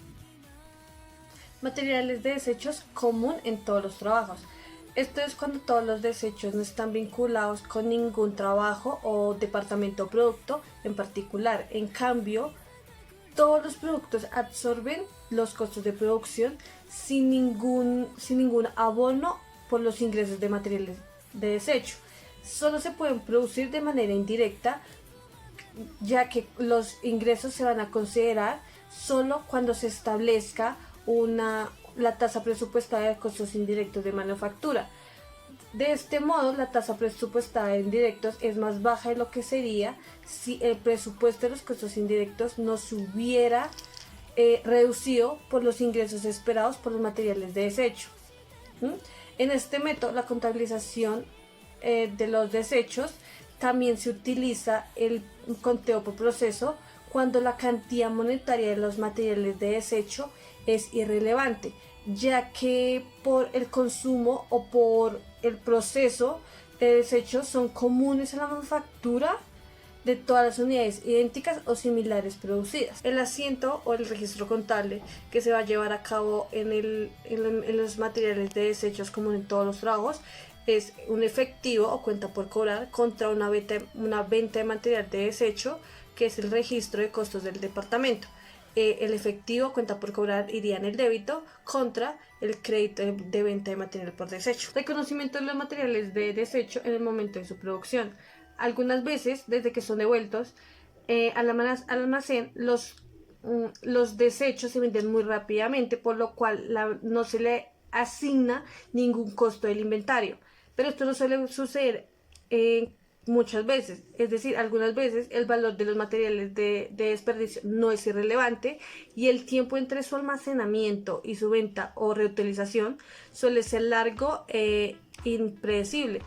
Materiales de desechos común en todos los trabajos. Esto es cuando todos los desechos no están vinculados con ningún trabajo o departamento o producto en particular. En cambio, todos los productos absorben los costos de producción sin ningún abono por los ingresos de materiales de desecho. Solo se pueden producir de manera indirecta, ya que los ingresos se van a considerar solo cuando se establezca la tasa presupuestada de costos indirectos de manufactura. De este modo, la tasa presupuestada de indirectos es más baja de lo que sería si el presupuesto de los costos indirectos no se hubiera reducido por los ingresos esperados por los materiales de desecho. En este método, la contabilización de los desechos también se utiliza el conteo por proceso cuando la cantidad monetaria de los materiales de desecho es irrelevante, ya que por el consumo o por el proceso de desechos son comunes a la manufactura de todas las unidades idénticas o similares producidas. El asiento o el registro contable que se va a llevar a cabo en los materiales de desechos común en todos los trabajos es un efectivo o cuenta por cobrar contra una venta de material de desecho, que es el registro de costos del departamento. El efectivo cuenta por cobrar iría en el débito contra el crédito de venta de material por desecho. Reconocimiento de los materiales de desecho en el momento de su producción. Algunas veces, desde que son devueltos al almacén, los desechos se venden muy rápidamente, por lo cual no se le asigna ningún costo del inventario. Pero esto no suele suceder muchas veces, es decir, algunas veces el valor de los materiales de desperdicio no es irrelevante y el tiempo entre su almacenamiento y su venta o reutilización suele ser largo e impredecible.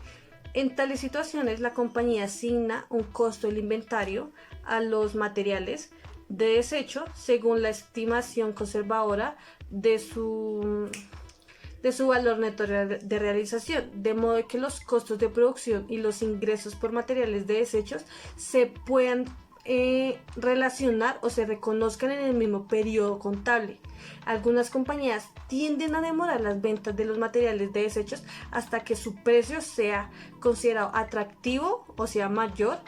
En tales situaciones, la compañía asigna un costo del inventario a los materiales de desecho según la estimación conservadora de su valor neto de realización, de modo que los costos de producción y los ingresos por materiales de desechos se puedan relacionar o se reconozcan en el mismo periodo contable. Algunas compañías tienden a demorar las ventas de los materiales de desechos hasta que su precio sea considerado atractivo o sea mayor,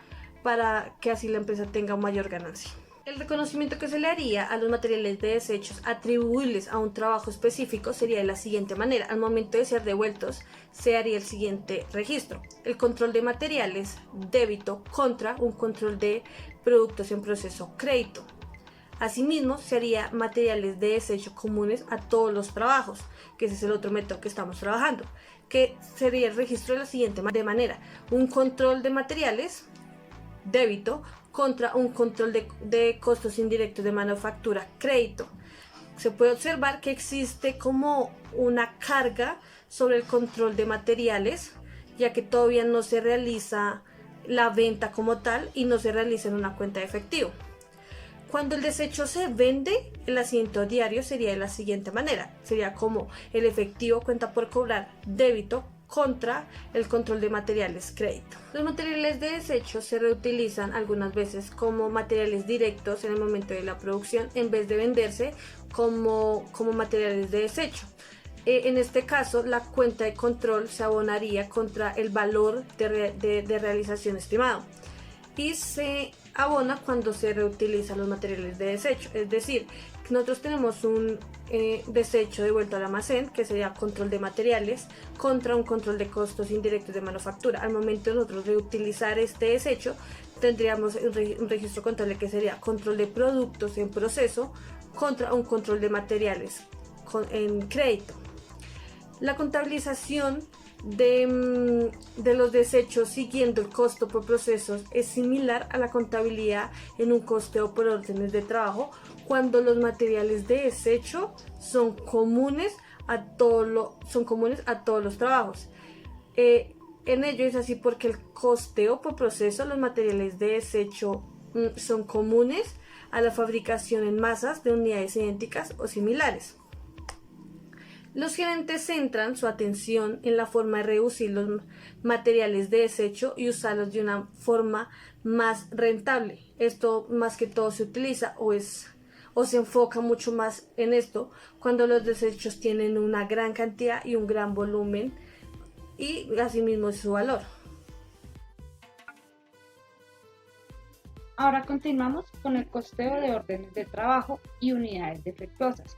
para que así la empresa tenga mayor ganancia. El reconocimiento que se le haría a los materiales de desechos atribuibles a un trabajo específico sería de la siguiente manera. Al momento de ser devueltos, se haría el siguiente registro: el control de materiales, débito, contra un control de productos en proceso, crédito. Asimismo, se haría materiales de desecho comunes a todos los trabajos, que ese es el otro método que estamos trabajando, que sería el registro de la siguiente manera: un control de materiales, débito, contra un control de costos indirectos de manufactura, crédito. Se puede observar que existe como una carga sobre el control de materiales, ya que todavía no se realiza la venta como tal y no se realiza en una cuenta de efectivo. Cuando el desecho se vende, el asiento diario sería de la siguiente manera: sería como el efectivo cuenta por cobrar, débito, contra el control de materiales, crédito. Los materiales de desecho se reutilizan algunas veces como materiales directos en el momento de la producción, en vez de venderse como materiales de desecho. En este caso, la cuenta de control se abonaría contra el valor de realización estimado y se abona cuando se reutilizan los materiales de desecho. Es decir, nosotros tenemos un desecho devuelto al almacén, que sería control de materiales, contra un control de costos indirectos de manufactura. Al momento de nosotros reutilizar este desecho, tendríamos un registro contable que sería control de productos en proceso contra un control de materiales en crédito. La contabilización de los desechos siguiendo el costo por procesos es similar a la contabilidad en un costeo por órdenes de trabajo, cuando los materiales de desecho son comunes a todos los trabajos. En ello es así porque el costeo por proceso, los materiales de desecho son comunes a la fabricación en masas de unidades idénticas o similares. Los gerentes centran su atención en la forma de reducir los materiales de desecho y usarlos de una forma más rentable. Esto más que todo se utiliza o o se enfoca mucho más en esto cuando los desechos tienen una gran cantidad y un gran volumen y asimismo su valor. Ahora continuamos con el costeo de órdenes de trabajo y unidades defectuosas.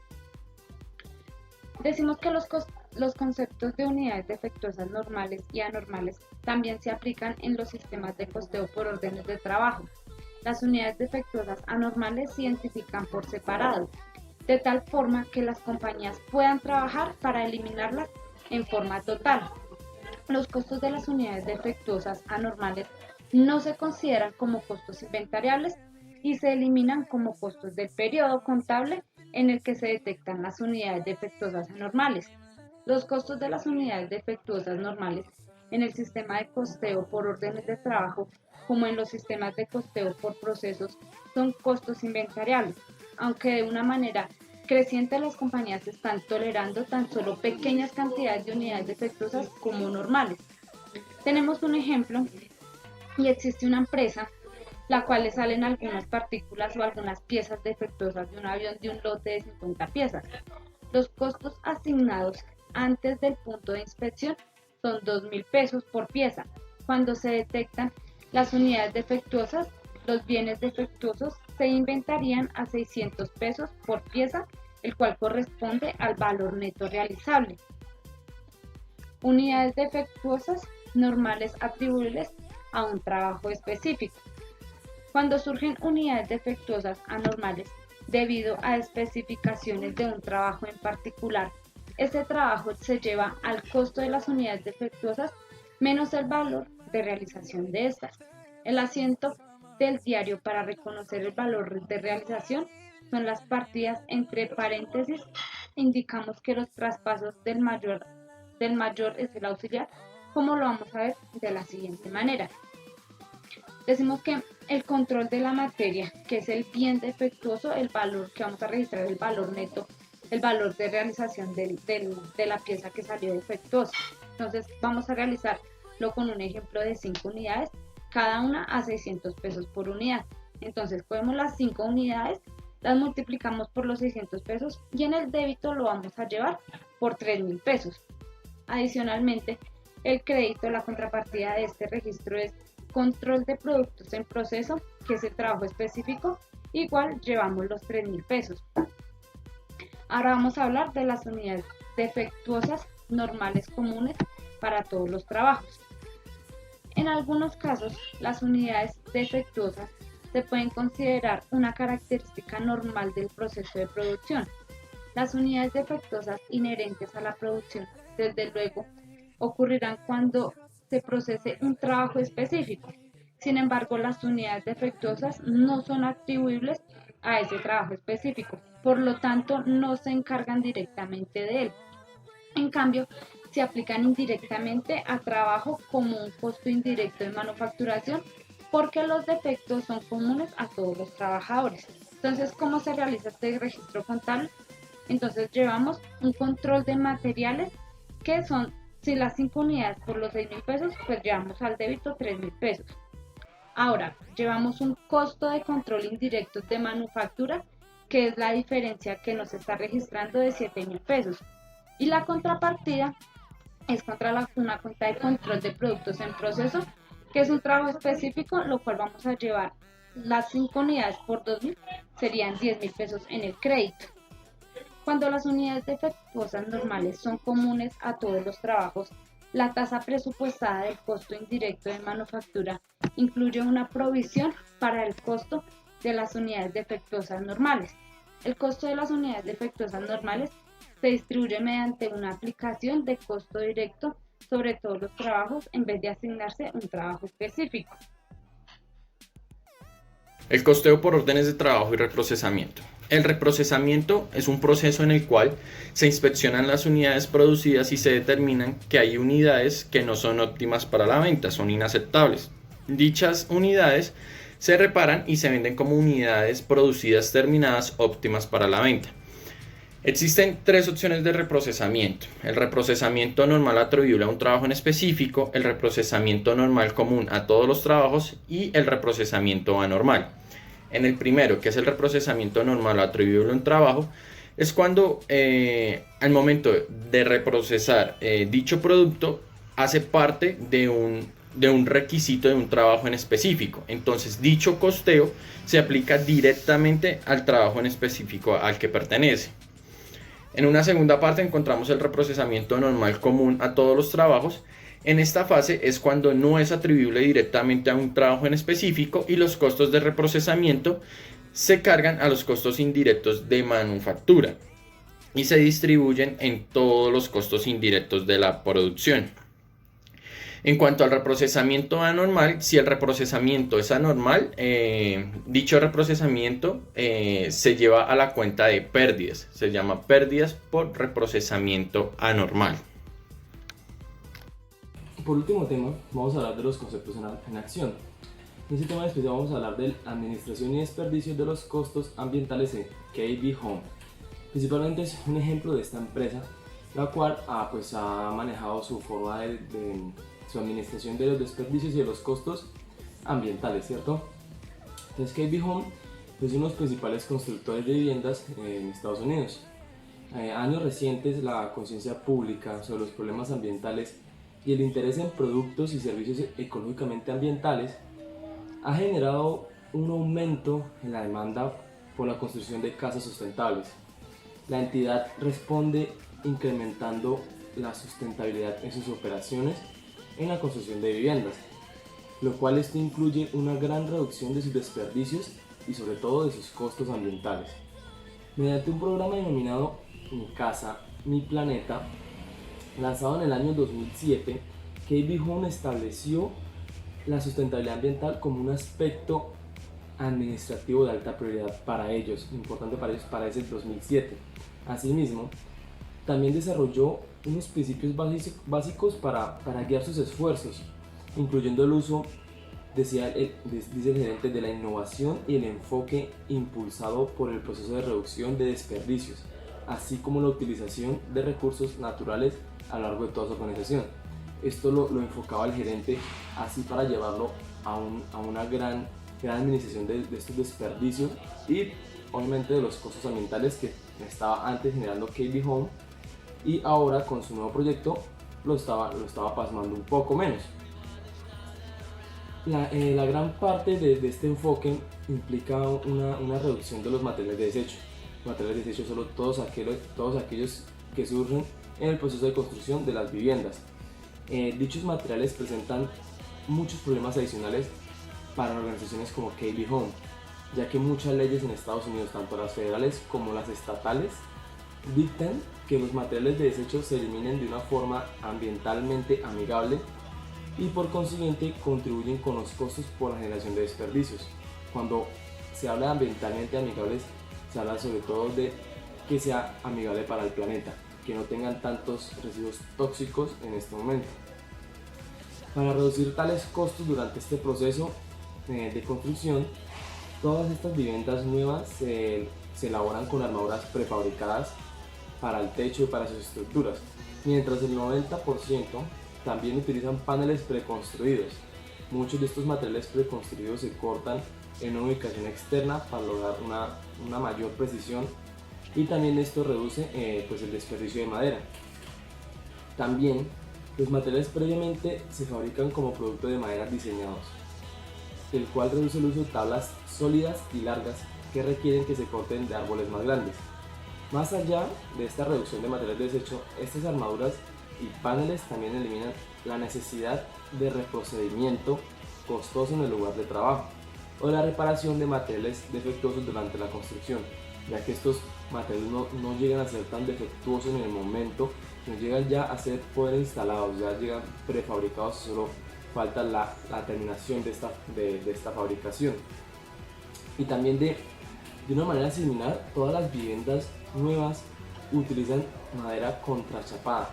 Decimos que los conceptos de unidades defectuosas normales y anormales también se aplican en los sistemas de costeo por órdenes de trabajo. Las unidades defectuosas anormales se identifican por separado, de tal forma que las compañías puedan trabajar para eliminarlas en forma total. Los costos de las unidades defectuosas anormales no se consideran como costos inventariables y se eliminan como costos del periodo contable en el que se detectan las unidades defectuosas anormales. Los costos de las unidades defectuosas normales en el sistema de costeo por órdenes de trabajo, como en los sistemas de costeo por procesos, son costos inventariables, aunque de una manera creciente las compañías están tolerando tan solo pequeñas cantidades de unidades defectuosas como normales. Tenemos un ejemplo y existe una empresa la cual le salen algunas partículas o algunas piezas defectuosas de un avión de un lote de 50 piezas. Los costos asignados antes del punto de inspección son 2.000 pesos por pieza. Cuando se detectan las unidades defectuosas, los bienes defectuosos se inventarían a 600 pesos por pieza, el cual corresponde al valor neto realizable. Unidades defectuosas normales atribuibles a un trabajo específico. Cuando surgen unidades defectuosas anormales debido a especificaciones de un trabajo en particular, ese trabajo se lleva al costo de las unidades defectuosas menos el valor de realización de estas. El asiento del diario para reconocer el valor de realización son las partidas entre paréntesis. Indicamos que los traspasos del mayor es el auxiliar, como lo vamos a ver de la siguiente manera. Decimos que el control de la materia, que es el bien defectuoso, el valor que vamos a registrar, el valor neto, el valor de realización de la pieza que salió defectuosa. Entonces vamos a realizarlo con un ejemplo de 5 unidades, cada una a 600 pesos por unidad. Entonces cogemos las 5 unidades, las multiplicamos por los 600 pesos y en el débito lo vamos a llevar por 3.000 pesos. Adicionalmente, el crédito, la contrapartida de este registro es control de productos en proceso, que es el trabajo específico, igual llevamos los 3.000 pesos. Ahora vamos a hablar de las unidades defectuosas normales comunes para todos los trabajos. En algunos casos, las unidades defectuosas se pueden considerar una característica normal del proceso de producción. Las unidades defectuosas inherentes a la producción, desde luego, ocurrirán cuando se procese un trabajo específico. Sin embargo, las unidades defectuosas no son atribuibles a ese trabajo específico, por lo tanto no se encargan directamente de él. En cambio, se aplican indirectamente a trabajo como un costo indirecto de manufacturación, porque los defectos son comunes a todos los trabajadores. Entonces, ¿cómo se realiza este registro contable? Entonces llevamos un control de materiales, que son, si las 5 unidades por los 6.000 pesos, pues llevamos al débito 3.000 pesos. Ahora, llevamos un costo de control indirecto de manufactura, que es la diferencia que nos está registrando de 7.000 pesos. Y la contrapartida es contra una cuenta de control de productos en proceso, que es un trabajo específico, lo cual vamos a llevar las 5 unidades por 2.000, serían 10.000 pesos en el crédito. Cuando las unidades defectuosas normales son comunes a todos los trabajos, la tasa presupuestada del costo indirecto de manufactura incluye una provisión para el costo de las unidades defectuosas normales. El costo de las unidades defectuosas normales se distribuye mediante una aplicación de costo directo sobre todos los trabajos en vez de asignarse un trabajo específico. El costeo por órdenes de trabajo y reprocesamiento. El reprocesamiento es un proceso en el cual se inspeccionan las unidades producidas y se determinan que hay unidades que no son óptimas para la venta, son inaceptables. Dichas unidades se reparan y se venden como unidades producidas terminadas óptimas para la venta. Existen 3 opciones de reprocesamiento: el reprocesamiento normal atribuible a un trabajo en específico, el reprocesamiento normal común a todos los trabajos y el reprocesamiento anormal. En el primero, que es el reprocesamiento normal o atribuible a un trabajo, es cuando al momento de reprocesar dicho producto hace parte de un requisito de un trabajo en específico. Entonces dicho costeo se aplica directamente al trabajo en específico al que pertenece. En una segunda parte encontramos el reprocesamiento normal común a todos los trabajos. En esta fase es cuando no es atribuible directamente a un trabajo en específico y los costos de reprocesamiento se cargan a los costos indirectos de manufactura y se distribuyen en todos los costos indirectos de la producción. En cuanto al reprocesamiento anormal, si el reprocesamiento es anormal, dicho reprocesamiento se lleva a la cuenta de pérdidas. Se llama pérdidas por reprocesamiento anormal. Por último tema, vamos a hablar de los conceptos en acción. En este tema especial vamos a hablar de administración y desperdicio de los costos ambientales en KB Home. Principalmente es un ejemplo de esta empresa, la cual ha manejado su forma de su administración de los desperdicios y de los costos ambientales, ¿cierto? Entonces KB Home es uno de los principales constructores de viviendas en Estados Unidos. Años recientes la conciencia pública sobre los problemas ambientales y el interés en productos y servicios ecológicamente ambientales ha generado un aumento en la demanda por la construcción de casas sustentables. La entidad responde incrementando la sustentabilidad en sus operaciones en la construcción de viviendas, lo cual esto incluye una gran reducción de sus desperdicios y sobre todo de sus costos ambientales. Mediante un programa denominado Mi Casa, Mi Planeta, lanzado en el año 2007, KB Home estableció la sustentabilidad ambiental como un aspecto administrativo de alta prioridad para ellos, importante para ellos para ese 2007. Asimismo, también desarrolló unos principios básicos para guiar sus esfuerzos, incluyendo el uso, dice el gerente, de la innovación y el enfoque impulsado por el proceso de reducción de desperdicios, así como la utilización de recursos naturales a lo largo de toda su organización. Esto lo enfocaba el gerente así para llevarlo a una gran administración de estos desperdicios y obviamente de los costos ambientales que estaba antes generando KB Home, y ahora con su nuevo proyecto lo estaba pasmando un poco menos. La gran parte de este enfoque implica una reducción de los materiales de desecho. Los materiales de desecho son todos aquellos que surgen en el proceso de construcción de las viviendas. Dichos materiales presentan muchos problemas adicionales para organizaciones como KB Home, ya que muchas leyes en Estados Unidos, tanto las federales como las estatales, dictan que los materiales de desecho se eliminen de una forma ambientalmente amigable y por consiguiente contribuyen con los costos por la generación de desperdicios. Cuando se habla de ambientalmente amigables, se habla sobre todo de que sea amigable para el planeta, que no tengan tantos residuos tóxicos en este momento. Para reducir tales costos durante este proceso de construcción, todas estas viviendas nuevas se elaboran con armaduras prefabricadas para el techo y para sus estructuras, mientras el 90% también utilizan paneles preconstruidos. Muchos de estos materiales preconstruidos se cortan en una ubicación externa para lograr una mayor precisión, y también esto reduce el desperdicio de madera. También los materiales previamente se fabrican como producto de madera diseñados, el cual reduce el uso de tablas sólidas y largas que requieren que se corten de árboles más grandes. Más allá de esta reducción de materiales de desecho, estas armaduras y paneles también eliminan la necesidad de reprocedimiento costoso en el lugar de trabajo o la reparación de materiales defectuosos durante la construcción, ya que estos materiales no llegan a ser tan defectuosos en el momento, no llegan ya a poder instalados, ya llegan prefabricados, solo falta la terminación de esta fabricación. Y también de una manera similar, todas las viviendas nuevas utilizan madera contrachapada.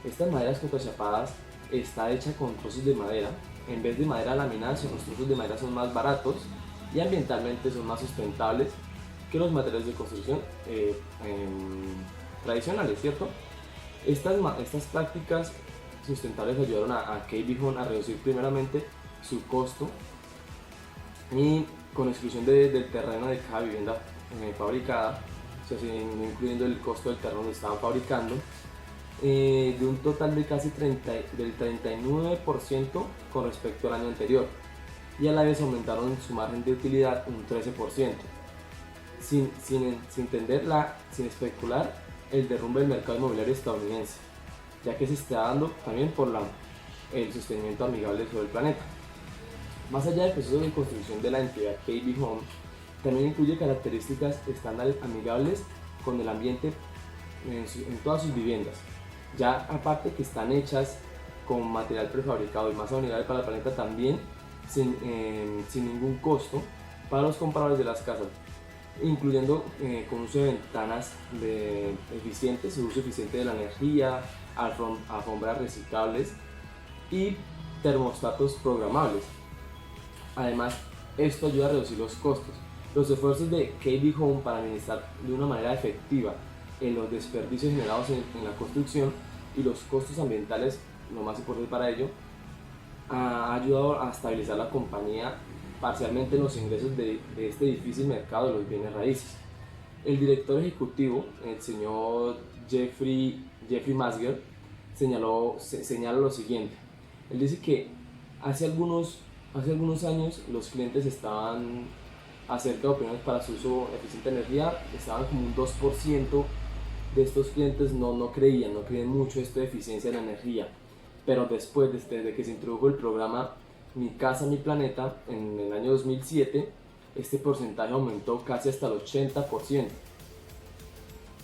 Estas maderas contrachapadas está hecha con trozos de madera. En vez de madera laminada, los trozos de madera son más baratos y ambientalmente son más sustentables que los materiales de construcción tradicionales, ¿cierto? Estas prácticas sustentables ayudaron a KB Home a reducir primeramente su costo y con exclusión del terreno de cada vivienda fabricada, o sea, incluyendo el costo del terreno donde estaban fabricando, de un total de casi del 39% con respecto al año anterior, y a la vez aumentaron su margen de utilidad un 13%, sin especular el derrumbe del mercado inmobiliario estadounidense, ya que se está dando también por el sostenimiento amigable sobre el planeta. Más allá del proceso de construcción de la entidad KB Home, también incluye características estándar amigables con el ambiente en todas sus viviendas, ya aparte que están hechas con material prefabricado y más amigable para el planeta también, sin ningún costo para los compradores de las casas, incluyendo con uso de ventanas eficientes, uso eficiente de la energía, alfombras reciclables y termostatos programables. Además, esto ayuda a reducir los costos. Los esfuerzos de KB Home para administrar de una manera efectiva en los desperdicios generados en la construcción y los costos ambientales, lo más importante para ello, ha ayudado a estabilizar la compañía parcialmente en los ingresos de este difícil mercado de los bienes raíces. El director ejecutivo, el señor Jeffrey Masger, señala lo siguiente. Él dice que hace algunos años los clientes estaban acerca de opiniones para su uso eficiente de energía, estaban como un 2% de estos clientes no creían mucho esto de eficiencia de la energía, pero después, desde que se introdujo el programa Mi Casa, Mi Planeta en el año 2007, este porcentaje aumentó casi hasta el 80%.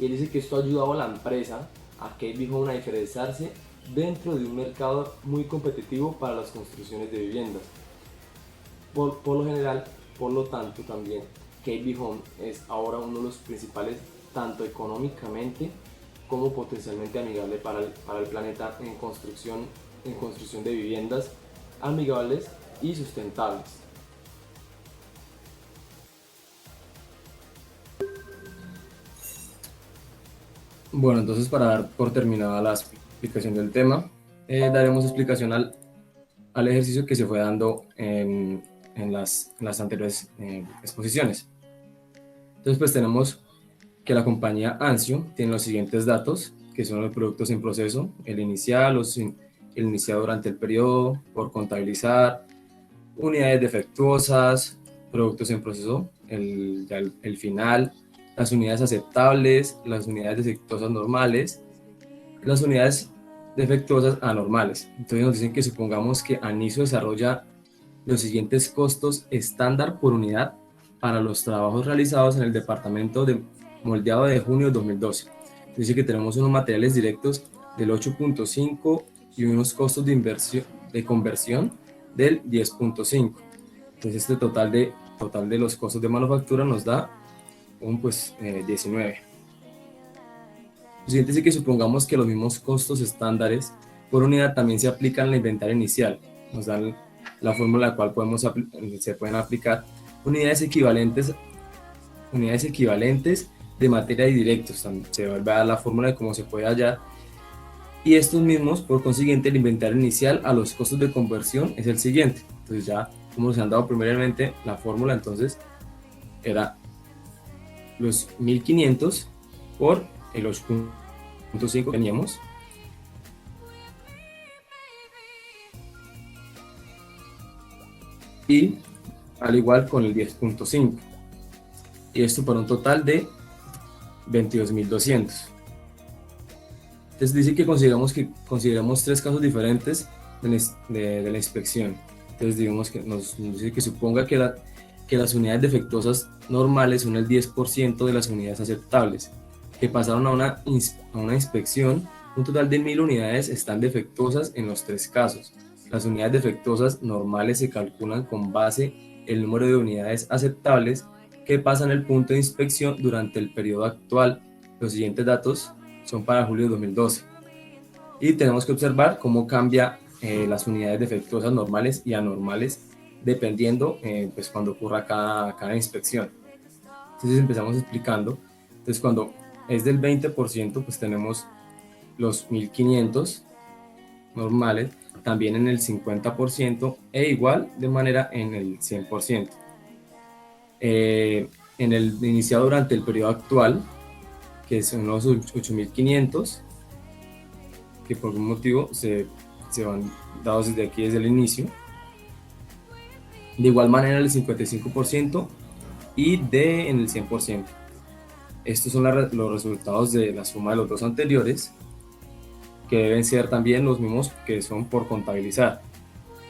Y él dice que esto ha ayudado a la empresa, a KB Home, a diferenciarse dentro de un mercado muy competitivo para las construcciones de viviendas. Por lo general, por lo tanto, también KB Home es ahora uno de los principales, tanto económicamente como potencialmente amigable para el planeta en construcción de viviendas amigables y sustentables. Bueno, entonces, para dar por terminada la explicación del tema, daremos explicación al ejercicio que se fue dando en las anteriores exposiciones. Entonces, pues tenemos que la compañía Anzio tiene los siguientes datos, que son los productos en proceso, el inicial, el iniciado durante el periodo, por contabilizar, unidades defectuosas, productos en proceso, el final, las unidades aceptables, las unidades defectuosas normales, las unidades defectuosas anormales. Entonces nos dicen que supongamos que Aniso desarrolla los siguientes costos estándar por unidad para los trabajos realizados en el departamento de moldeado de junio de 2012. Dice que tenemos unos materiales directos del 8.5 y unos costos de conversión del 10.5. Entonces este total de los costos de manufactura nos da un 19. Lo siguiente es que supongamos que los mismos costos estándares por unidad también se aplican al inventario inicial. Nos dan la fórmula en la cual se pueden aplicar unidades equivalentes de materia y directos. Se vuelve a dar la fórmula de cómo se puede hallar. Y estos mismos, por consiguiente, el inventario inicial a los costos de conversión es el siguiente. Entonces ya, como se han dado primeramente la fórmula, entonces era los 1500 por el 8.5 que teníamos. Y al igual con el 10.5. Y esto para un total de 22.200. Entonces dice que consideramos tres casos diferentes de la inspección. Entonces digamos que nos dice que suponga que las unidades defectuosas normales son el 10% de las unidades aceptables, que pasaron a una inspección. Un total de 1000 unidades están defectuosas en los tres casos. Las unidades defectuosas normales se calculan con base en el número de unidades aceptables que pasan el punto de inspección durante el periodo actual. Los siguientes datos son para julio de 2012. Y tenemos que observar cómo cambia las unidades defectuosas normales y anormales dependiendo cuando ocurra cada inspección. Entonces empezamos explicando. Entonces cuando es del 20%, pues tenemos los 1500 normales, también en el 50% e igual de manera en el 100%. en el iniciado durante el periodo actual, que son los 8.500, que por algún motivo se van dados desde aquí, desde el inicio. De igual manera el 55% y D en el 100%. Estos son los resultados de la suma de los dos anteriores, que deben ser también los mismos que son por contabilizar.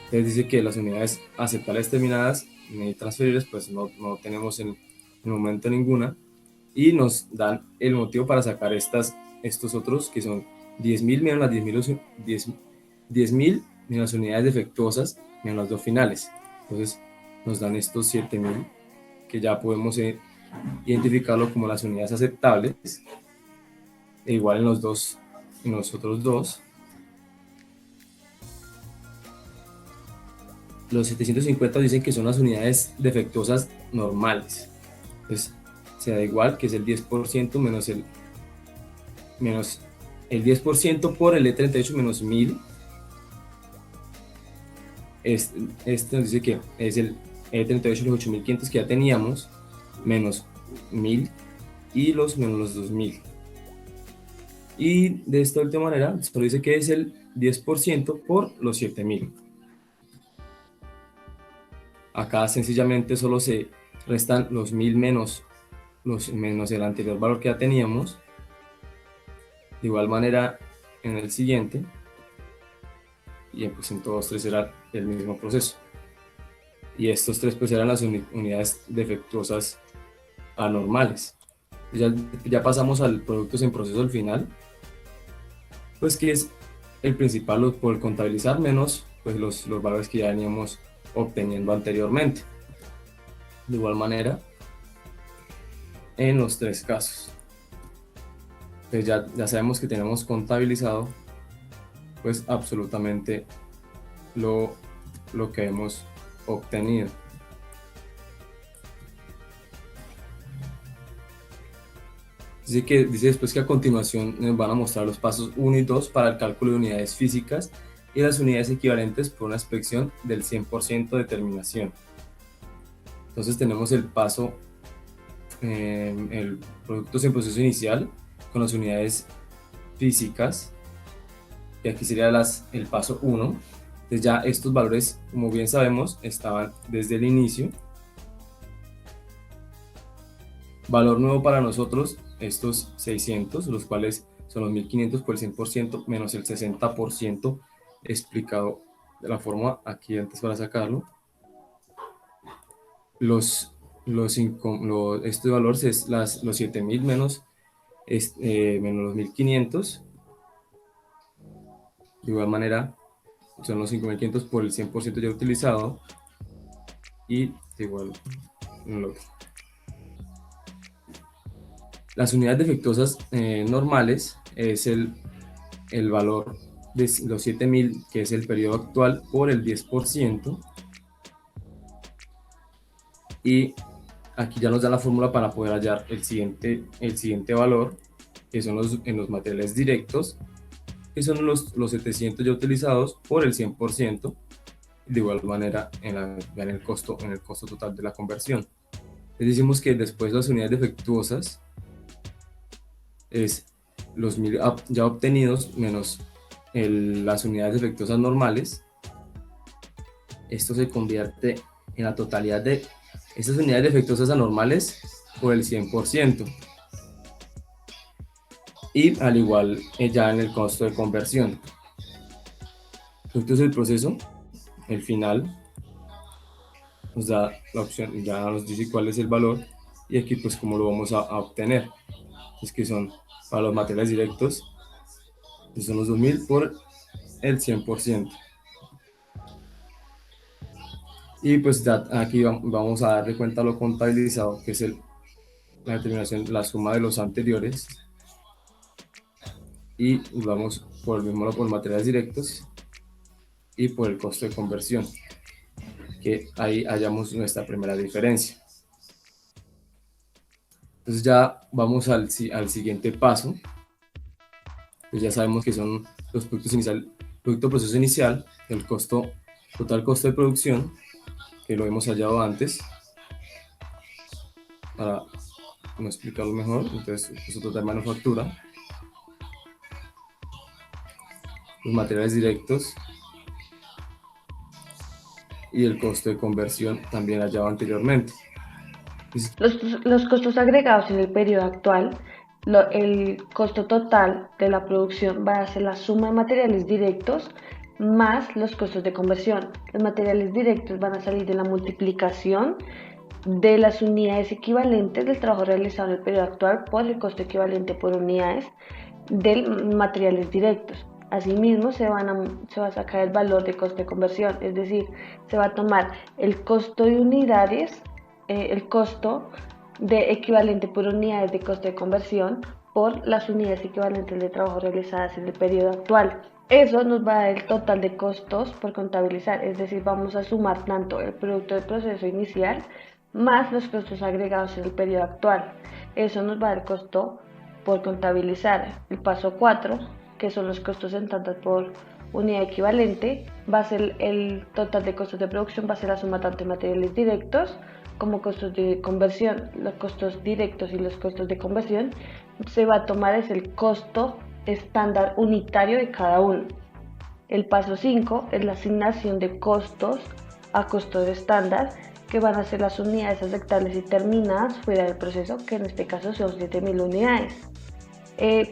Entonces dice que las unidades aceptables terminadas ni transferibles pues no tenemos en el momento ninguna, y nos dan el motivo para sacar estos otros, que son 10.000 menos las 10.000 menos las unidades defectuosas menos las dos finales. Entonces nos dan estos 7.000, que ya podemos identificarlo como las unidades aceptables, e igual en los otros dos. Los 750 dicen que son las unidades defectuosas normales. Entonces se da igual, que es el 10% menos el 10% por el E38 menos 1000. Este nos dice que es el E38 los 8500 que ya teníamos, menos 1000 y menos los 2000. Y de esta última manera solo dice que es el 10% por los 7000. Acá sencillamente solo se restan los 1000 menos el anterior valor que ya teníamos. De igual manera en el siguiente, y pues en todos tres será el mismo proceso. Y estos tres pues eran las unidades defectuosas anormales. Ya pasamos al productos en proceso al final, pues que es el principal por contabilizar menos pues los valores que ya veníamos obteniendo anteriormente. De igual manera en los tres casos. Pues ya sabemos que tenemos contabilizado pues absolutamente lo que hemos obtenido. Dice después que a continuación nos van a mostrar los pasos 1 y 2 para el cálculo de unidades físicas y las unidades equivalentes por una inspección del 100% de terminación. Entonces tenemos el paso, el productos en proceso inicial con las unidades físicas, y aquí sería el paso 1. Entonces ya estos valores, como bien sabemos, estaban desde el inicio. Valor nuevo para nosotros, estos 600, los cuales son los 1500 por el 100% menos el 60% explicado de la forma aquí antes para sacarlo. Este valor es los 7000 menos los 1500. De igual manera son los 5500 por el 100% ya utilizado, y de igual en el otro. Las unidades defectuosas normales es el valor de los 7000, que es el periodo actual, por el 10%, y aquí ya nos da la fórmula para poder hallar el siguiente valor, que son en los materiales directos, que son los 700 ya utilizados por el 100%, de igual manera en el costo total de la conversión. Les decimos que después las unidades defectuosas es los 1000 ya obtenidos menos las unidades defectuosas normales. Esto se convierte en la totalidad de estas unidades defectuosas anormales por el 100%. Y al igual ya en el costo de conversión. Entonces el proceso, el final, nos da la opción, ya nos dice cuál es el valor, y aquí pues cómo lo vamos a obtener. Entonces, que son para los materiales directos, que son los 2000 por el 100%. Y pues aquí vamos a darle cuenta a lo contabilizado, que es la determinación, la suma de los anteriores. Y vamos por el mismo por materiales directos y por el costo de conversión, que ahí hallamos nuestra primera diferencia. Entonces ya vamos al siguiente paso. Pues ya sabemos que son los productos inicial, producto proceso inicial, el total costo de producción, que lo hemos hallado antes, para no explicarlo mejor. Entonces, el costo total de manufactura, los materiales directos y el costo de conversión también hallado anteriormente. Los costos agregados en el periodo actual, el costo total de la producción va a ser la suma de materiales directos más los costos de conversión. Los materiales directos van a salir de la multiplicación de las unidades equivalentes del trabajo realizado en el periodo actual por el costo equivalente por unidades de materiales directos. Asimismo, se va a sacar el valor de costo de conversión, es decir, se va a tomar el costo de unidades, el costo de equivalente por unidades de costo de conversión por las unidades equivalentes de trabajo realizadas en el periodo actual. Eso nos va a dar el total de costos por contabilizar, es decir, vamos a sumar tanto el producto del proceso inicial más los costos agregados en el periodo actual. Eso nos va a dar el costo por contabilizar. El paso 4, que son los costos en tantas por unidad equivalente, va a ser el total de costos de producción, va a ser la suma tanto de materiales directos como costos de conversión. Los costos directos y los costos de conversión se va a tomar es el costo estándar unitario de cada uno. El paso 5 es la asignación de costos a costos estándar, que van a ser las unidades aceptables y terminadas fuera del proceso, que en este caso son 7.000 unidades.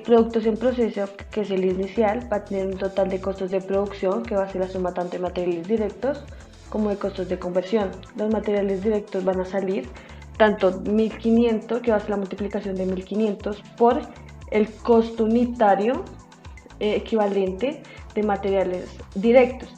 Productos en proceso, que es el inicial, va a tener un total de costos de producción, que va a ser la suma tanto de materiales directos como de costos de conversión. Los materiales directos van a salir tanto 1.500, que va a ser la multiplicación de 1.500 por el costo unitario equivalente de materiales directos.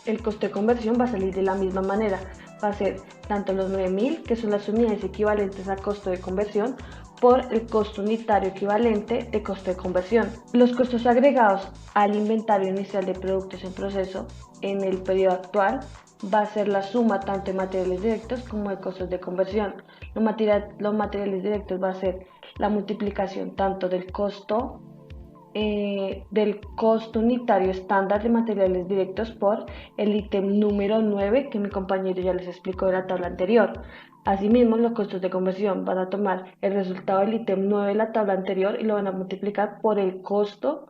El costo de conversión va a salir de la misma manera, va a ser tanto los 9.000, que son las unidades equivalentes a costo de conversión, por el costo unitario equivalente de costo de conversión. Los costos agregados al inventario inicial de productos en proceso en el periodo actual va a ser la suma tanto de materiales directos como de costos de conversión. Los materiales directos va a ser la multiplicación tanto del costo unitario estándar de materiales directos por el ítem número 9, que mi compañero ya les explicó en la tabla anterior. Asimismo, los costos de conversión van a tomar el resultado del ítem 9 de la tabla anterior y lo van a multiplicar por el costo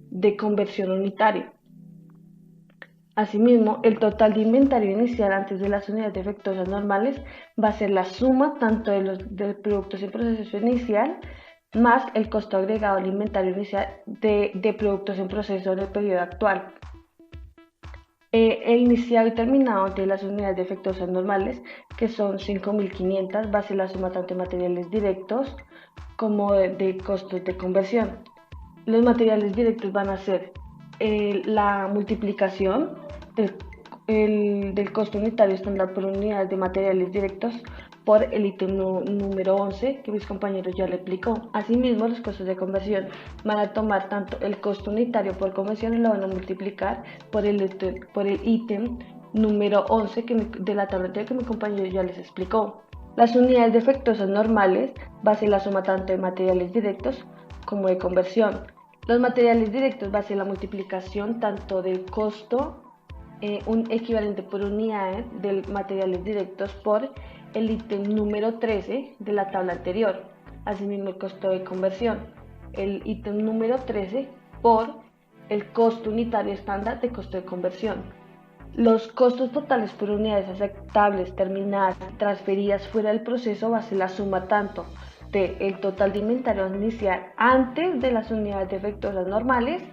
de conversión unitario. Asimismo, el total de inventario inicial antes de las unidades defectuosas normales va a ser la suma tanto de los productos en proceso inicial más el costo agregado al inventario inicial de productos en proceso en el periodo actual. El iniciado y terminado de las unidades defectuosas normales, que son 5.500, va a ser la suma tanto de materiales directos como de costos de conversión. Los materiales directos van a ser la multiplicación del costo unitario estándar por unidades de materiales directos por el ítem número 11, que mis compañeros ya le explicó. Asimismo, los costos de conversión van a tomar tanto el costo unitario por conversión y lo van a multiplicar por el ítem número 11 de la tabla anterior, que mi compañero ya les explicó. Las unidades defectuosas normales va a ser la suma tanto de materiales directos como de conversión. Los materiales directos va a ser la multiplicación tanto del costo un equivalente por unidad de materiales directos por el ítem número 13 de la tabla anterior. Asimismo, el costo de conversión, el ítem número 13 por el costo unitario estándar de costo de conversión. Los costos totales por unidades aceptables, terminadas, transferidas fuera del proceso va a ser la suma tanto del total de inventario inicial antes de las unidades defectuosas normales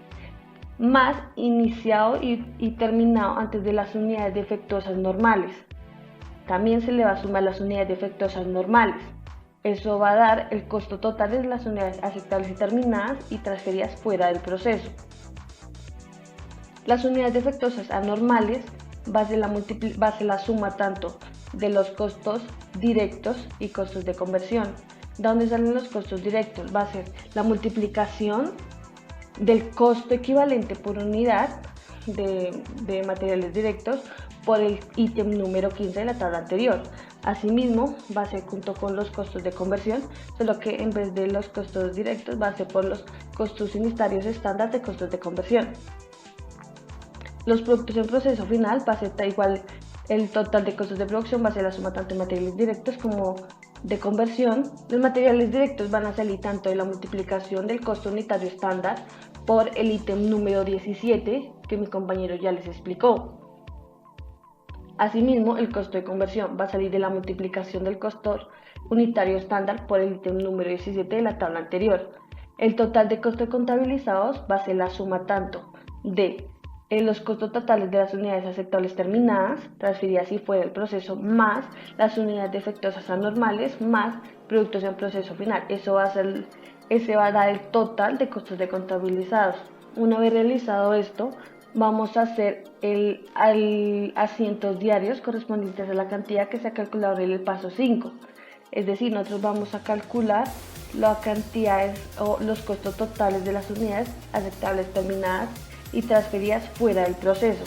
más iniciado y terminado antes de las unidades defectuosas normales. También se le va a sumar las unidades defectuosas normales. Eso va a dar el costo total de las unidades aceptables y terminadas y transferidas fuera del proceso. Las unidades defectuosas anormales va a ser la suma tanto de los costos directos y costos de conversión. ¿De dónde salen los costos directos? Va a ser la multiplicación del costo equivalente por unidad de materiales directos por el ítem número 15 de la tabla anterior. Asimismo, va a ser junto con los costos de conversión, solo que en vez de los costos directos va a ser por los costos unitarios estándar de costos de conversión. Los productos en proceso final va a ser igual, el total de costos de producción va a ser la suma tanto de materiales directos como de conversión, los materiales directos van a salir tanto de la multiplicación del costo unitario estándar por el ítem número 17 que mi compañero ya les explicó. Asimismo, el costo de conversión va a salir de la multiplicación del costo unitario estándar por el ítem número 17 de la tabla anterior. El total de costos contabilizados va a ser la suma tanto de los costos totales de las unidades aceptables terminadas, transferidas si fuera el proceso, más las unidades defectuosas anormales, más productos en proceso final. Ese va a dar el total de costos de contabilizados. Una vez realizado esto, vamos a hacer asientos diarios correspondientes a la cantidad que se ha calculado en el paso 5. Es decir, nosotros vamos a calcular las cantidades o los costos totales de las unidades aceptables terminadas y transferidas fuera del proceso.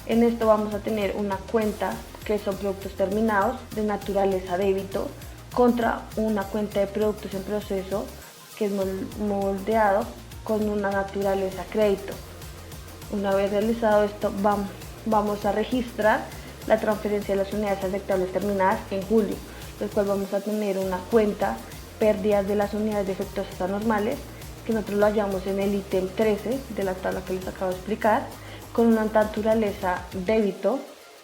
En esto vamos a tener una cuenta que son productos terminados de naturaleza débito contra una cuenta de productos en proceso que es moldeado con una naturaleza crédito. Una vez realizado esto, vamos a registrar la transferencia de las unidades aceptables terminadas en julio, el cual vamos a tener una cuenta pérdidas de las unidades defectuosas anormales, que nosotros lo hallamos en el ítem 13 de la tabla que les acabo de explicar, con una naturaleza débito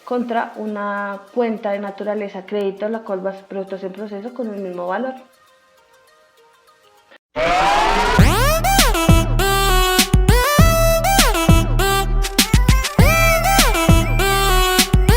contra una cuenta de naturaleza crédito, la cual va a ser productos en proceso con el mismo valor.